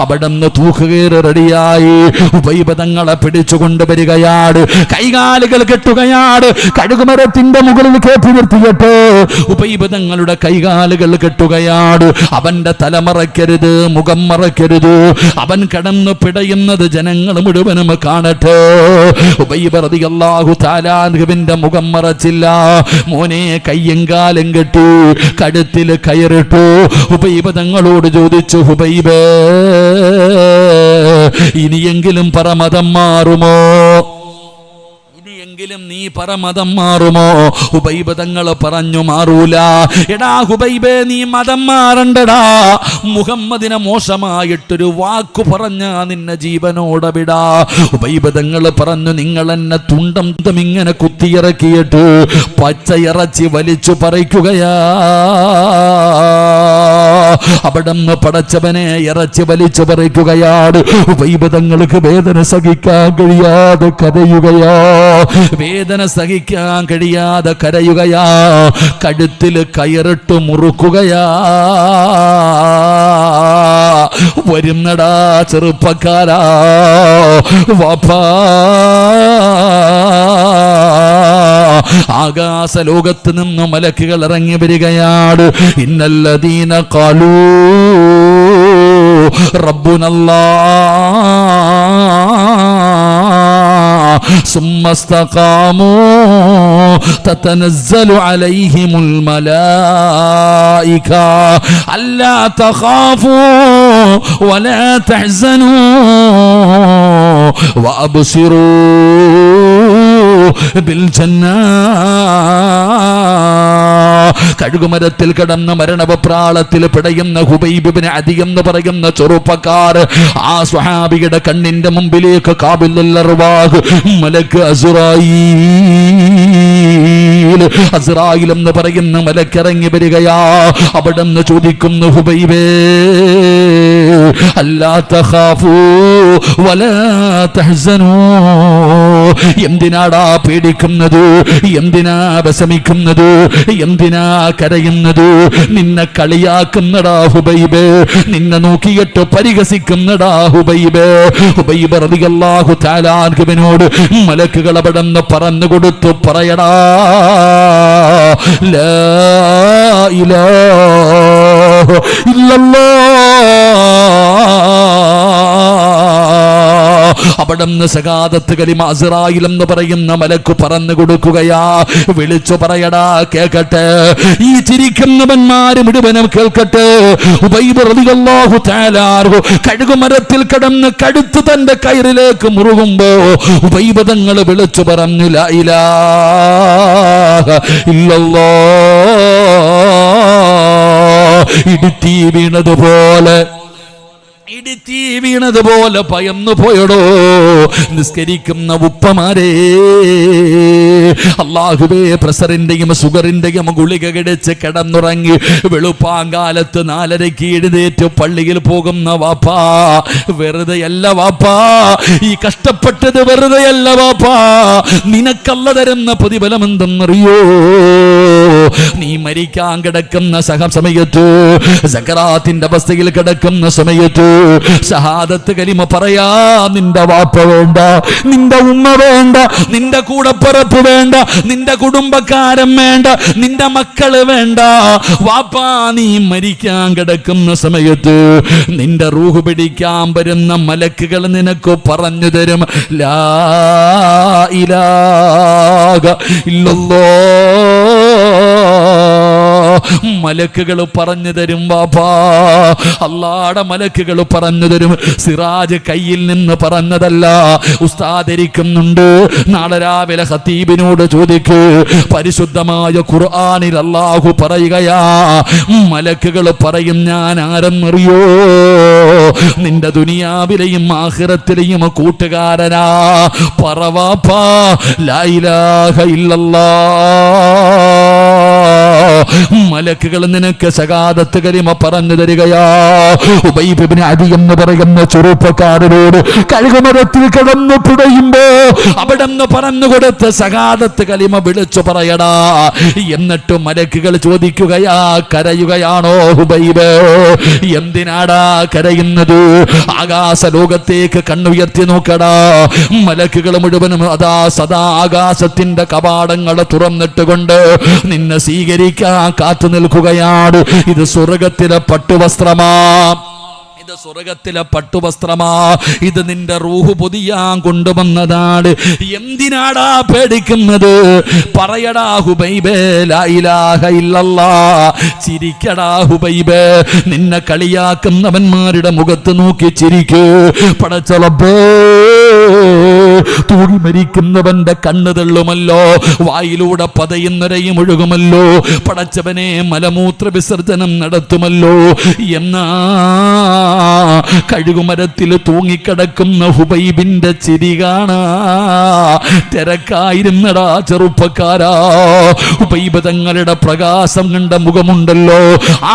[SPEAKER 1] അവിടുന്ന് തൂക്കുകയറി റെഡിയായി ഹുബൈബ് തങ്ങളെ പിടിച്ചുകൊണ്ട് വരികയാണ്. കൈകാലുകൾ കെട്ടുകയാണ്. കഴുകുമരത്തിന്റെ മുകളിൽ കയറ്റി നിർത്തിയിട്ട് ഹുബൈബ് തങ്ങളുടെ കൈകാലുകൾ കെട്ടുകയാണ്. അവന്റെ തല മറക്കരുത്, മുഖം മറക്കരുത്. അവൻ കടന്നു പിടയുന്നത് ജനങ്ങൾ മുഴുവനും കാണട്ടെ. ഹുബൈബ് റളിയല്ലാഹു തആല അൻഹുവിന്റെ മുഖം മറച്ചില്ല. മോനെ കയ്യും കാലും കെട്ടി കഴുത്തിൽ കയറിട്ടു. ഹുബൈബ് തങ്ങളോട് ചോദിച്ചു, ഹുബൈബേ ഇനിയെങ്കിലും പരമതം മാറുമോ? എങ്കിലും നീ പരമതം മാറുമോ? ഹുബൈബ് തങ്ങൾ പറഞ്ഞു, മാറൂല. എടാ ഹുബൈബേ, നീ മതം മാറണ്ടടാ. മുഹമ്മദിനെ മോശമായിട്ടൊരു വാക്കു പറഞ്ഞ നിന്നെ ജീവനോടെ വിടാ. ഹുബൈബ് തങ്ങൾ പറഞ്ഞു, നിങ്ങൾ എന്നെ തുണ്ടം ഇങ്ങനെ കുത്തിയിറക്കിയിട്ട് പച്ചയിറച്ചി വലിച്ചു പറിക്കുകയാ. അവിടുന്ന് പടച്ചവനെ ഇറച്ചി വലിച്ചു പറിക്കുകയാണ്. ഹുബൈബ് തങ്ങൾക്ക് വേദന സഹിക്കാൻ കഴിയാതെ കരയുകയാ. വേദന സഹിക്കാൻ കഴിയാതെ കരയുകയാ. കഴുത്തിൽ കയറിട്ട് മുറുക്കുകയാ. വരുന്നടാ ചെറുപ്പക്കാരാ, വാപ്പാ. ആകാശ ലോകത്ത് നിന്ന് മലക്കുകൾ ഇറങ്ങി വരികയാണ്. ഇന്നല്ലദീന ഖാലൂ റബ്ബുനല്ലാഹ് ثم استقاموا تتنزل عليهم الملائكة ألا تخافوا ولا تحزنوا وأبصروا بالجنة. കഴുകുമരത്തിൽ കിടന്ന മരണപ്രാളത്തിൽ പിടയുന്ന ഹുബൈബ് ഇബ്നു അദി എന്ന് പറയുന്ന ചെറുപ്പക്കാർ, ആ സ്വഹാബിയുടെ കണ്ണിന്റെ മുമ്പിലേക്ക് ഖാബിലുൽ അർവാഹ് മലക്ക് അസ്റായീൽ എന്ന് പറയുന്ന മലക്ക് ഇറങ്ങി വരികയാ. അവിടുന്ന് ചോദിക്കുന്നു, ഹുബൈബേ അല്ലാ തഖാഫൂ വലാ തഹ്സനൂ, എന്തിനാടാ പേടിക്കുന്നത്? എന്തിനാ വിഷമിക്കുന്നത്? എന്തിനാ കരയുന്നത്? നിന്നെ കളിയാക്കുന്നടാ ഹുബൈബേ, നിന്നെ നോക്കിയിട്ട് പരിഹസിക്കുന്നടാ ഹുബൈബേ. ഹുബൈബ് റളിയല്ലാഹു തആല അൻഹുവിനോട് മലക്കുകൾ അവിടുന്ന് പറഞ്ഞു കൊടുത്തു, പറയടാ ലാ ഇലാഹ ഇല്ലല്ലാഹ്. അവിടുന്ന് സകാദത്ത് കലിമ അസ്റായീൽ എന്ന് പറയുന്ന മലക്ക് പറഞ്ഞു കൊടുക്കുകയാ. വിളിച്ചു പറയടാ, കേൾക്കട്ടെ, ഈ ചിരിക്കുന്നവന്മാര് മുഴുവനും കേൾക്കട്ടെ. ഹുബൈബ് റളിയല്ലാഹു തആല അൻഹു കഴുകുമരത്തിൽ കിടന്ന് കഴുത്ത് തന്റെ കയറിലേക്ക് മുറുകുമ്പോ ഹുബൈബ് തങ്ങൾ വിളിച്ചു പറഞ്ഞു, ലാ ഇലാഹ ഇല്ലല്ലാഹ്. ഇടിത്തീ വീണതുപോലെ ഭയന്നു പോയടോ നിസ്കരിക്കുന്ന ഉപ്പമാരെ. അല്ലാഹുവേ, പ്രഷറിന്റെയും ഷുഗറിന്റെയും ഗുളിക കിടച്ച് കിടന്നുറങ്ങി വെളുപ്പാങ്കാലത്ത് 4:30 എഴുന്നേറ്റ് പള്ളിയിൽ പോകുന്ന വാപ്പാ, വെറുതെയല്ല വാപ്പാ, ഈ കഷ്ടപ്പെട്ടത് വെറുതെയല്ല വാപ്പാ. നിനക്കല്ല തരുന്ന പ്രതിഫലം എന്തെന്നറിയോ? നീ മരിക്കാൻ കിടക്കുന്ന സമയത്ത്, സക്കറാത്തിന്റെ അവസ്ഥയിൽ കിടക്കുന്ന സമയത്ത് ഷഹാദത്ത് കലിമ പറയാ നിന്റെ വാപ്പ വേണ്ട, നിന്റെ ഉമ്മ വേണ്ട, നിന്റെ കൂടപ്പിറപ്പ് വേണ്ട, നിന്റെ കുടുംബക്കാരൻ വേണ്ട, നിന്റെ മക്കള് വേണ്ട. വാപ്പാ, നീ മരിക്കാൻ കിടക്കുന്ന സമയത്ത് നിന്റെ റൂഹ് പിടിക്കാൻ വരുന്ന മലക്കുകൾ നിനക്ക് പറഞ്ഞു തരും, ലാ ഇലാഹ ഇല്ലല്ലാഹ്. മലക്കുകൾ പറഞ്ഞു തരും വാപ്പാ, അല്ലാഹുവിന്റെ മലക്കുകൾ പറഞ്ഞു തരും. സിറാജ് കയ്യിൽ നിന്ന് പറഞ്ഞതല്ല, ഉസ്താദ് ഇരിക്കുന്നുണ്ട്. നാളെ രാവിലെ ഖതീബിനോട് ചോദിക്ക്. പരിശുദ്ധമായ ഖുർആനിൽ അല്ലാഹു പറയുകയാ, മലക്കുകൾ പറയും, ഞാൻ ആരെന്നറിയോ? നിന്റെ ദുനിയാവിലെയും ആഖിറത്തിലെയും കൂട്ടുകാരനാ. പറ വാപ്പാ, ലാ ഇലാഹ ഇല്ലല്ലാഹ്. മലക്കുകൾ നിനക്ക് ശഹാദത്ത് കലിമ പറഞ്ഞു തരികയാ. ഉബൈബ് ഇബ്നു അദി എന്ന് പറയുന്ന ചെറുപ്പക്കാരനോട് കഴുകുമരത്തിൽ കിടന്നു പിടയുമ്പോ അവിടെന്ന് പറഞ്ഞു കൊടുത്ത ശഹാദത്ത് കലിമ വിളിച്ചു പറയടാ. എന്നിട്ട് മലക്കുകൾ ചോദിക്കുകയാ, കരയുകയാണോ ഉബൈബ്? എന്തിനാടാ കരയുന്നത്? ആകാശ ലോകത്തേക്ക് കണ്ണുയർത്തി നോക്കടാ. മലക്കുകൾ മുഴുവനും അതാ സദാ ആകാശത്തിന്റെ കവാടങ്ങൾ തുറന്നിട്ടുകൊണ്ട് നിന്നെ സ്വീകരിക്കാൻ കാത്തു നിൽക്കുകയാണ്. ഇത് സ്വർഗത്തിലെ പട്ടുവസ്ത്രമാ, ഇത് സ്വർഗത്തിലെ പട്ടുവസ്ത്രമാ, ഇത് നിന്റെ റൂഹ് പൊതിയാൻ കൊണ്ടുവന്നതാണ്. എന്തിനാടാ പേടിക്കുന്നത്? പറയടാ ഹുബൈബേ ലാ ഇലാഹ ഇല്ലല്ലാഹ്. ചിരിക്കടാ ഹുബൈബേ, നിന്നെ കളിയാക്കുന്നവന്മാരുടെ മുഖത്ത് നോക്കി ചിരിക്കൂ. പടച്ച റബ്ബേ, തൂങ്ങി മരിക്കുന്നവന്റെ കണ്ണ് തള്ളുമല്ലോ, വായിലൂടെ പതയുന്നരയും ഒഴുകുമല്ലോ, പടച്ചവനെ മലമൂത്ര വിസർജനം നടത്തുമല്ലോ. എന്നാ കഴുകുമരത്തിൽ തൂങ്ങിക്കിടക്കുന്ന ഹുബൈബിന്റെ ചിരി കാണാ. തിരക്കായിരുന്നടാ ചെറുപ്പക്കാരാ. ഹുബൈബ് തങ്ങളുടെ പ്രകാശം കണ്ട മുഖമുണ്ടല്ലോ,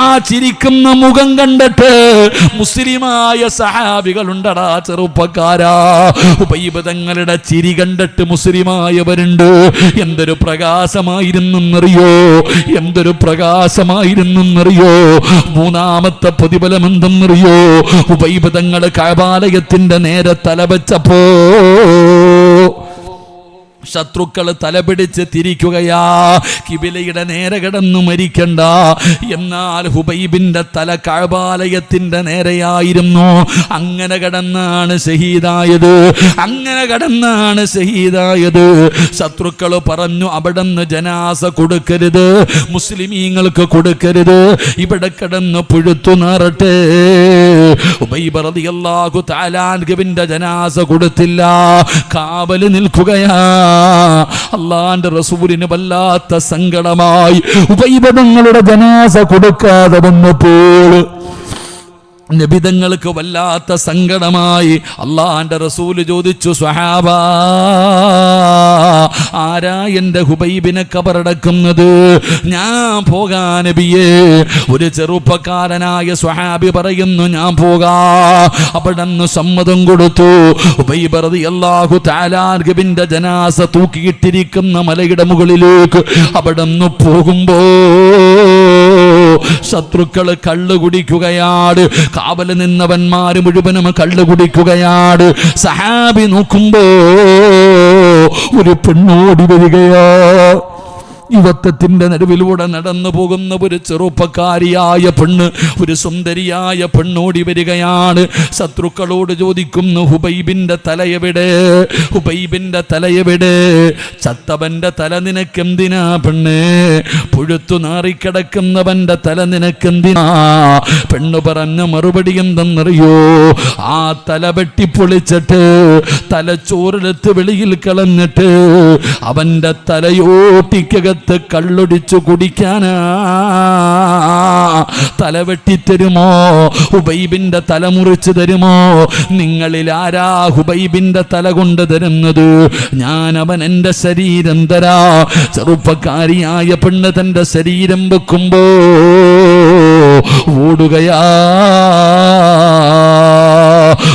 [SPEAKER 1] ആ ചിരിക്കുന്ന മുഖം കണ്ടിട്ട് മുസ്ലിമായ സഹാബികളുണ്ടടാ ചെറുപ്പക്കാരാ. ഹുബൈബ് തങ്ങളുടെ ചിരി കണ്ടിട്ട് മുസ്ലിമായവരുണ്ട്. എന്തൊരു പ്രകാശമായിരുന്നെന്നറിയോ, എന്തൊരു പ്രകാശമായിരുന്നെന്നറിയോ. മൂന്നാമത്തെ പ്രതിഫലം എന്തെന്നറിയോ? ഉബൈബ് തങ്ങൾ കഅബാലയത്തിന്റെ നേരെ തലവെച്ചപ്പോ ശത്രുക്കൾ തലപിടിച്ച് തിരിക്കുകയാ. കിബിലയുടെ നേരെ കിടന്നു മരിക്കണ്ട. എന്നാൽ ഹുബൈബിന്റെ തല കഅബാലയത്തിന്റെ നേരെയായിരുന്നു. അങ്ങനെ കിടന്നാണ് ഷഹീദായത്, അങ്ങനെ കിടന്നാണ് ഷഹീദായത്. ശത്രുക്കൾ പറഞ്ഞു, അവിടുന്ന് ജനാസ കൊടുക്കരുത്, മുസ്ലിമീങ്ങൾക്ക് കൊടുക്കരുത്, ഇവിടെ കിടന്ന് പുഴുത്തു നാറട്ടെ. ഉബൈബ് റളിയല്ലാഹു തആല അൻഹുവിന്റെ ജനാസ കൊടുത്തില്ല, കാവല് നിൽക്കുകയാ. അല്ലാഹുവിന്റെ റസൂലിന് വല്ലാത്ത സങ്കടമായി. ഉബൈബ് തങ്ങളുടെ ജനാസ കൊടുക്കാതെ വന്നപ്പോൾ നബിതങ്ങൾക്ക് വല്ലാത്ത സങ്കടമായി. അല്ലാഹുവിന്റെ റസൂല് ചോദിച്ചു, സ്വഹാബാ, ആരാ എന്റെ ഹുബൈബിനെ ഖബറടക്കുന്നത്? ഞാൻ പോകാ നബിയേ. ഒരു ചെറുപ്പക്കാരനായ സ്വഹാബി പറയുന്നു, ഞാൻ പോകാ. അവിടെന്ന് സമ്മതം കൊടുത്തു. ഹുബൈബ് റളിയല്ലാഹു തആല അൻഹുവിന്റെ ജനാസ തൂക്കിയിട്ടിരിക്കുന്ന മലയുടെ മുകളിലേക്ക് അവിടെന്ന് പോകുമ്പോ ശത്രുക്കള് കള്ളു കുടിക്കുകയാണ്. കാവല് നിന്നവന്മാര് മുഴുവനും കള്ളു കുടിക്കുകയാണ്. സഹാബി നോക്കുമ്പോ ഒരു പെണ്ണോടി വരികയാ. യുവത്വത്തിന്റെ നടുവിലൂടെ നടന്നു പോകുന്ന ഒരു ചെറുപ്പക്കാരിയായ പെണ്ണ്, ഒരു സുന്ദരിയായ പെണ്ണോടി വരികയാണ്. ശത്രുക്കളോട് ചോദിക്കുന്നു, ഹുബൈബിന്റെ തലയെവിടെ? ഹുബൈബിന്റെ തലയെവിടെ? ചത്തവന്റെ തല നിനക്കെന്തിനാ പെണ്ണ്? പുഴുത്തു നാറിക്കിടക്കുന്നവന്റെ തല നിനക്കെന്തിനാ? പെണ്ണ് പറഞ്ഞ മറുപടി എന്തെന്നറിയോ? ആ തല വെട്ടിപ്പൊളിച്ചിട്ട് തലച്ചോറിലെത്ത് വെളിയിൽ കളഞ്ഞിട്ട് അവന്റെ തലയോട്ടിക്കകത്ത് കള്ളൊടിച്ചു കുടിക്കാനാ. തല വെട്ടിത്തരുമോ? ഹുബൈബിന്റെ തല മുറിച്ചു തരുമോ? നിങ്ങളിൽ ആരാ ഹുബൈബിന്റെ തല കൊണ്ട് തരുന്നത്? ഞാൻ അവൻ എന്റെ ശരീരം തരാ. ചെറുപ്പക്കാരിയായ പെണ്ണ് തന്റെ ശരീരം വെക്കുമ്പോ ഓടുകയാ.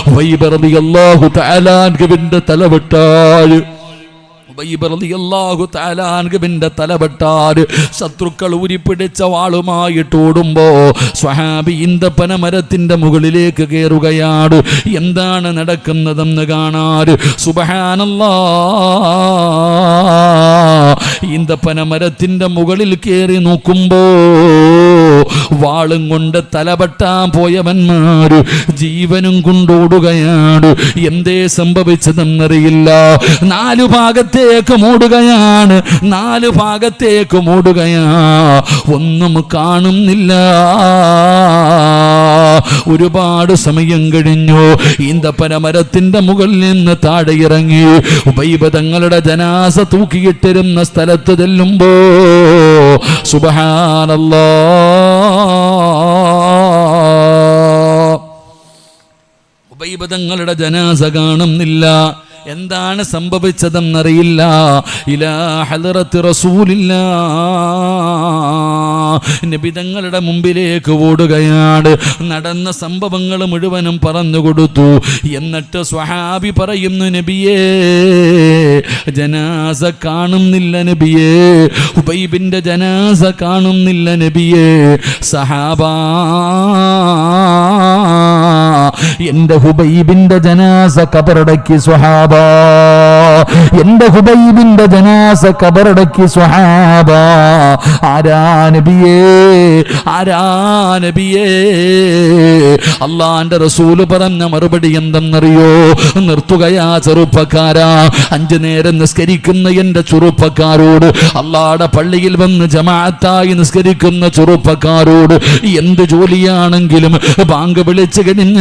[SPEAKER 1] ഉബൈബ് റളിയല്ലാഹു തആല അൻഹുവിന്റെ തല വെട്ടാൻ, ഉബൈബ് റളിയല്ലാഹു തആല അൻഹുവിന്റെ തലവെട്ടാൻ ശത്രുക്കൾ ഊരിപ്പിടിച്ച വാളുമായിട്ട് ഓടുമ്പോ സ്വഹാബി ഈന്തപ്പന മരത്തിന്റെ മുകളിലേക്ക് കയറുകയാണ്. എന്താണ് നടക്കുന്നതെന്ന് കാണാൻ സുബ്ഹാനല്ലാഹ് ഈന്തപ്പന മരത്തിന്റെ മുകളിൽ കയറി നോക്കുമ്പോ വാളും കൊണ്ട് തലവെട്ടാൻ പോയവന്മാര് ജീവനും കൊണ്ടോടുകയാണ്. എന്തേ സംഭവിച്ചതെന്നറിയില്ല. നാലു ഭാഗത്തേക്ക് മൂടുകയാണ്, നാലു ഭാഗത്തേക്ക് മൂടുകയാ. ഒന്നും കാണുന്നില്ല. ഒരുപാട് സമയം കഴിഞ്ഞു. ഈന്തപ്പന മരത്തിന്റെ മുകളിൽ നിന്ന് താഴെ ഇറങ്ങി ഉബൈബ് തങ്ങളുടെ ജനാസ തൂക്കിയിട്ടിരുന്ന സ്ഥലത്ത് ചെല്ലുമ്പോ സുബ്ഹാനല്ലാഹ് ഉബൈബ് തങ്ങളുടെ ജനാസ കാണുന്നില്ല. എന്താണ് സംഭവിച്ചതെന്നറിയില്ല. ഇലാ ഹളറത്ത് റസൂലില്ലാഹ് നബി തങ്ങളുടെ മുമ്പിലേക്ക് ഓടുകയാണ്. നടന്ന സംഭവങ്ങൾ മുഴുവനും പറഞ്ഞു കൊടുത്തു. എന്നിട്ട് സ്വഹാബി പറയുന്നു, നബിയേ ജനാസ കാണുന്നില്ല നബിയേ, ഹുബൈബിന്റെ ജനാസ കാണുന്നില്ല നബിയേ. സഹാബാ എന്റെ ഹുബൈബിന്റെ ജനാസ കബറടക്കി സ്വഹാബ, എന്റെ ഹുബൈബിന്റെ ജനാസ കബറടക്കി സ്വഹാബ. ആരാ നബിയേ, ആരാ നബിയേ? അള്ളാന്റെ റസൂല് പറഞ്ഞ മറുപടി എന്തെന്നറിയോ? നിർത്തുകയാ ചെറുപ്പക്കാരാ, 5 നേരം നിസ്കരിക്കുന്ന എന്റെ ചെറുപ്പക്കാരോട്, അള്ളാടെ പള്ളിയിൽ വന്ന് ജമാഅത്തായി നിസ്കരിക്കുന്ന ചെറുപ്പക്കാരോട്, എന്ത് ജോലിയാണെങ്കിലും ബാങ്ക് വിളിച്ചു കഴിഞ്ഞ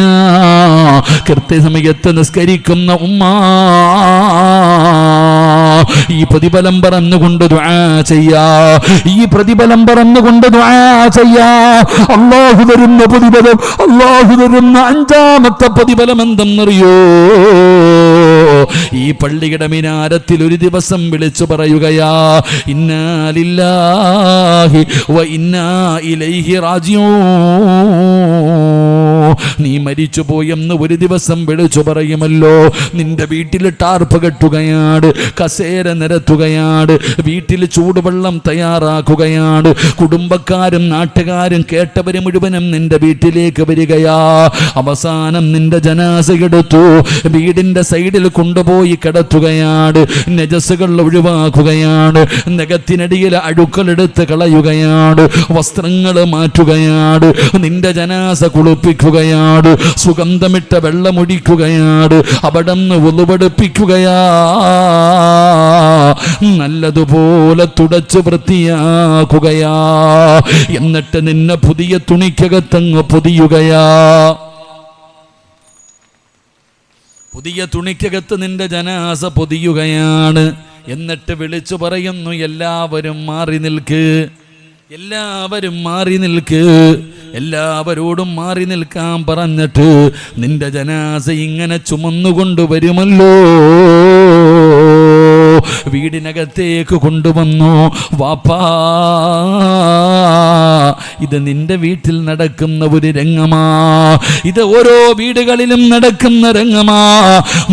[SPEAKER 1] കൃത്യസമയത്ത് നിസ്കരിക്കുന്ന ഉമ്മ, ഈ പ്രതിഫലം പറഞ്ഞുകൊണ്ട് ദുആ ചെയ്യാ, ഈ പ്രതിഫലം പറഞ്ഞുകൊണ്ട് ദുആ ചെയ്യാ. അല്ലാഹു തരുന്ന പ്രതിഫലം, അല്ലാഹു തരുന്ന 5ാമത്തെ പ്രതിഫലം എന്തെന്നറിയോ? ഈ പള്ളിയുടെ മിനാരത്തിൽ ഒരു ദിവസം വിളിച്ചു പറയുകയാ, ഇന്നാ ലില്ലാഹി വ ഇന്നാ ഇലൈഹി റാജിഊൻ. നീ മരിച്ചു പോയെന്ന് ഒരു ദിവസം വിളിച്ചു പറയുമല്ലോ. നിന്റെ വീട്ടിൽ ടാർപ്പ് കെട്ടുകയാണ്, കസേര നിരത്തുകയാണ്, വീട്ടിൽ ചൂടുവെള്ളം തയ്യാറാക്കുകയാണ്. കുടുംബക്കാരും നാട്ടുകാരും കേട്ടവര് മുഴുവനും നിന്റെ വീട്ടിലേക്ക് വരികയാ. അവസാനം നിന്റെ ജനാസ എടുത്തു വീടിന്റെ സൈഡിൽ കൊണ്ടുപോയി കിടത്തുകയാണ്. നജസുകൾ ഒഴിവാക്കുകയാണ്, നഖത്തിനടിയിൽ അഴുക്കളെടുത്ത് കളയുകയാണ്, വസ്ത്രങ്ങൾ മാറ്റുകയാണ്, നിന്റെ ജനാസ കുളിപ്പിക്കുകയാണ്, സുഗന്ധമിട്ട വെള്ളമൊഴിക്കുകയാണ്, അവിടന്ന് ഉളുവെടുപ്പിക്കുകയാ, നല്ലതുപോലെ തുടച്ചു വൃത്തിയാക്കുകയാ. എന്നിട്ട് നിന്നെ പുതിയ തുണിക്കകത്തങ്ങ് പൊതിയുകയാ. പുതിയ തുണിക്കകത്ത് നിന്റെ ജനാസ പൊതിയുകയാണ്. എന്നിട്ട് വിളിച്ചു പറയുന്നു, എല്ലാവരും മാറി നിൽക്ക്, എല്ലാവരും മാറി നിൽക്ക്, എല്ലാവരോടും മാറി നിൽക്കാൻ പറഞ്ഞിട്ട് നിന്റെ ജനാസ ഇങ്ങനെ ചുമന്നുകൊണ്ട് വരുമല്ലോ. വീടിനകത്തേക്ക് കൊണ്ടുവന്നു. വാപ്പാ, ഇത് നിന്റെ വീട്ടിൽ നടക്കുന്ന ഒരു രംഗമാ, ഇത് ഓരോ വീടുകളിലും നടക്കുന്ന രംഗമാ.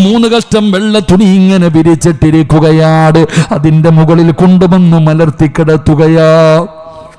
[SPEAKER 1] 3 കഷ്ടം വെള്ള തുണി ഇങ്ങനെ വിരിച്ചിട്ടിരിക്കുകയാണ്, അതിന്റെ മുകളിൽ കൊണ്ടുവന്നു മലർത്തി കിടത്തുകയാ.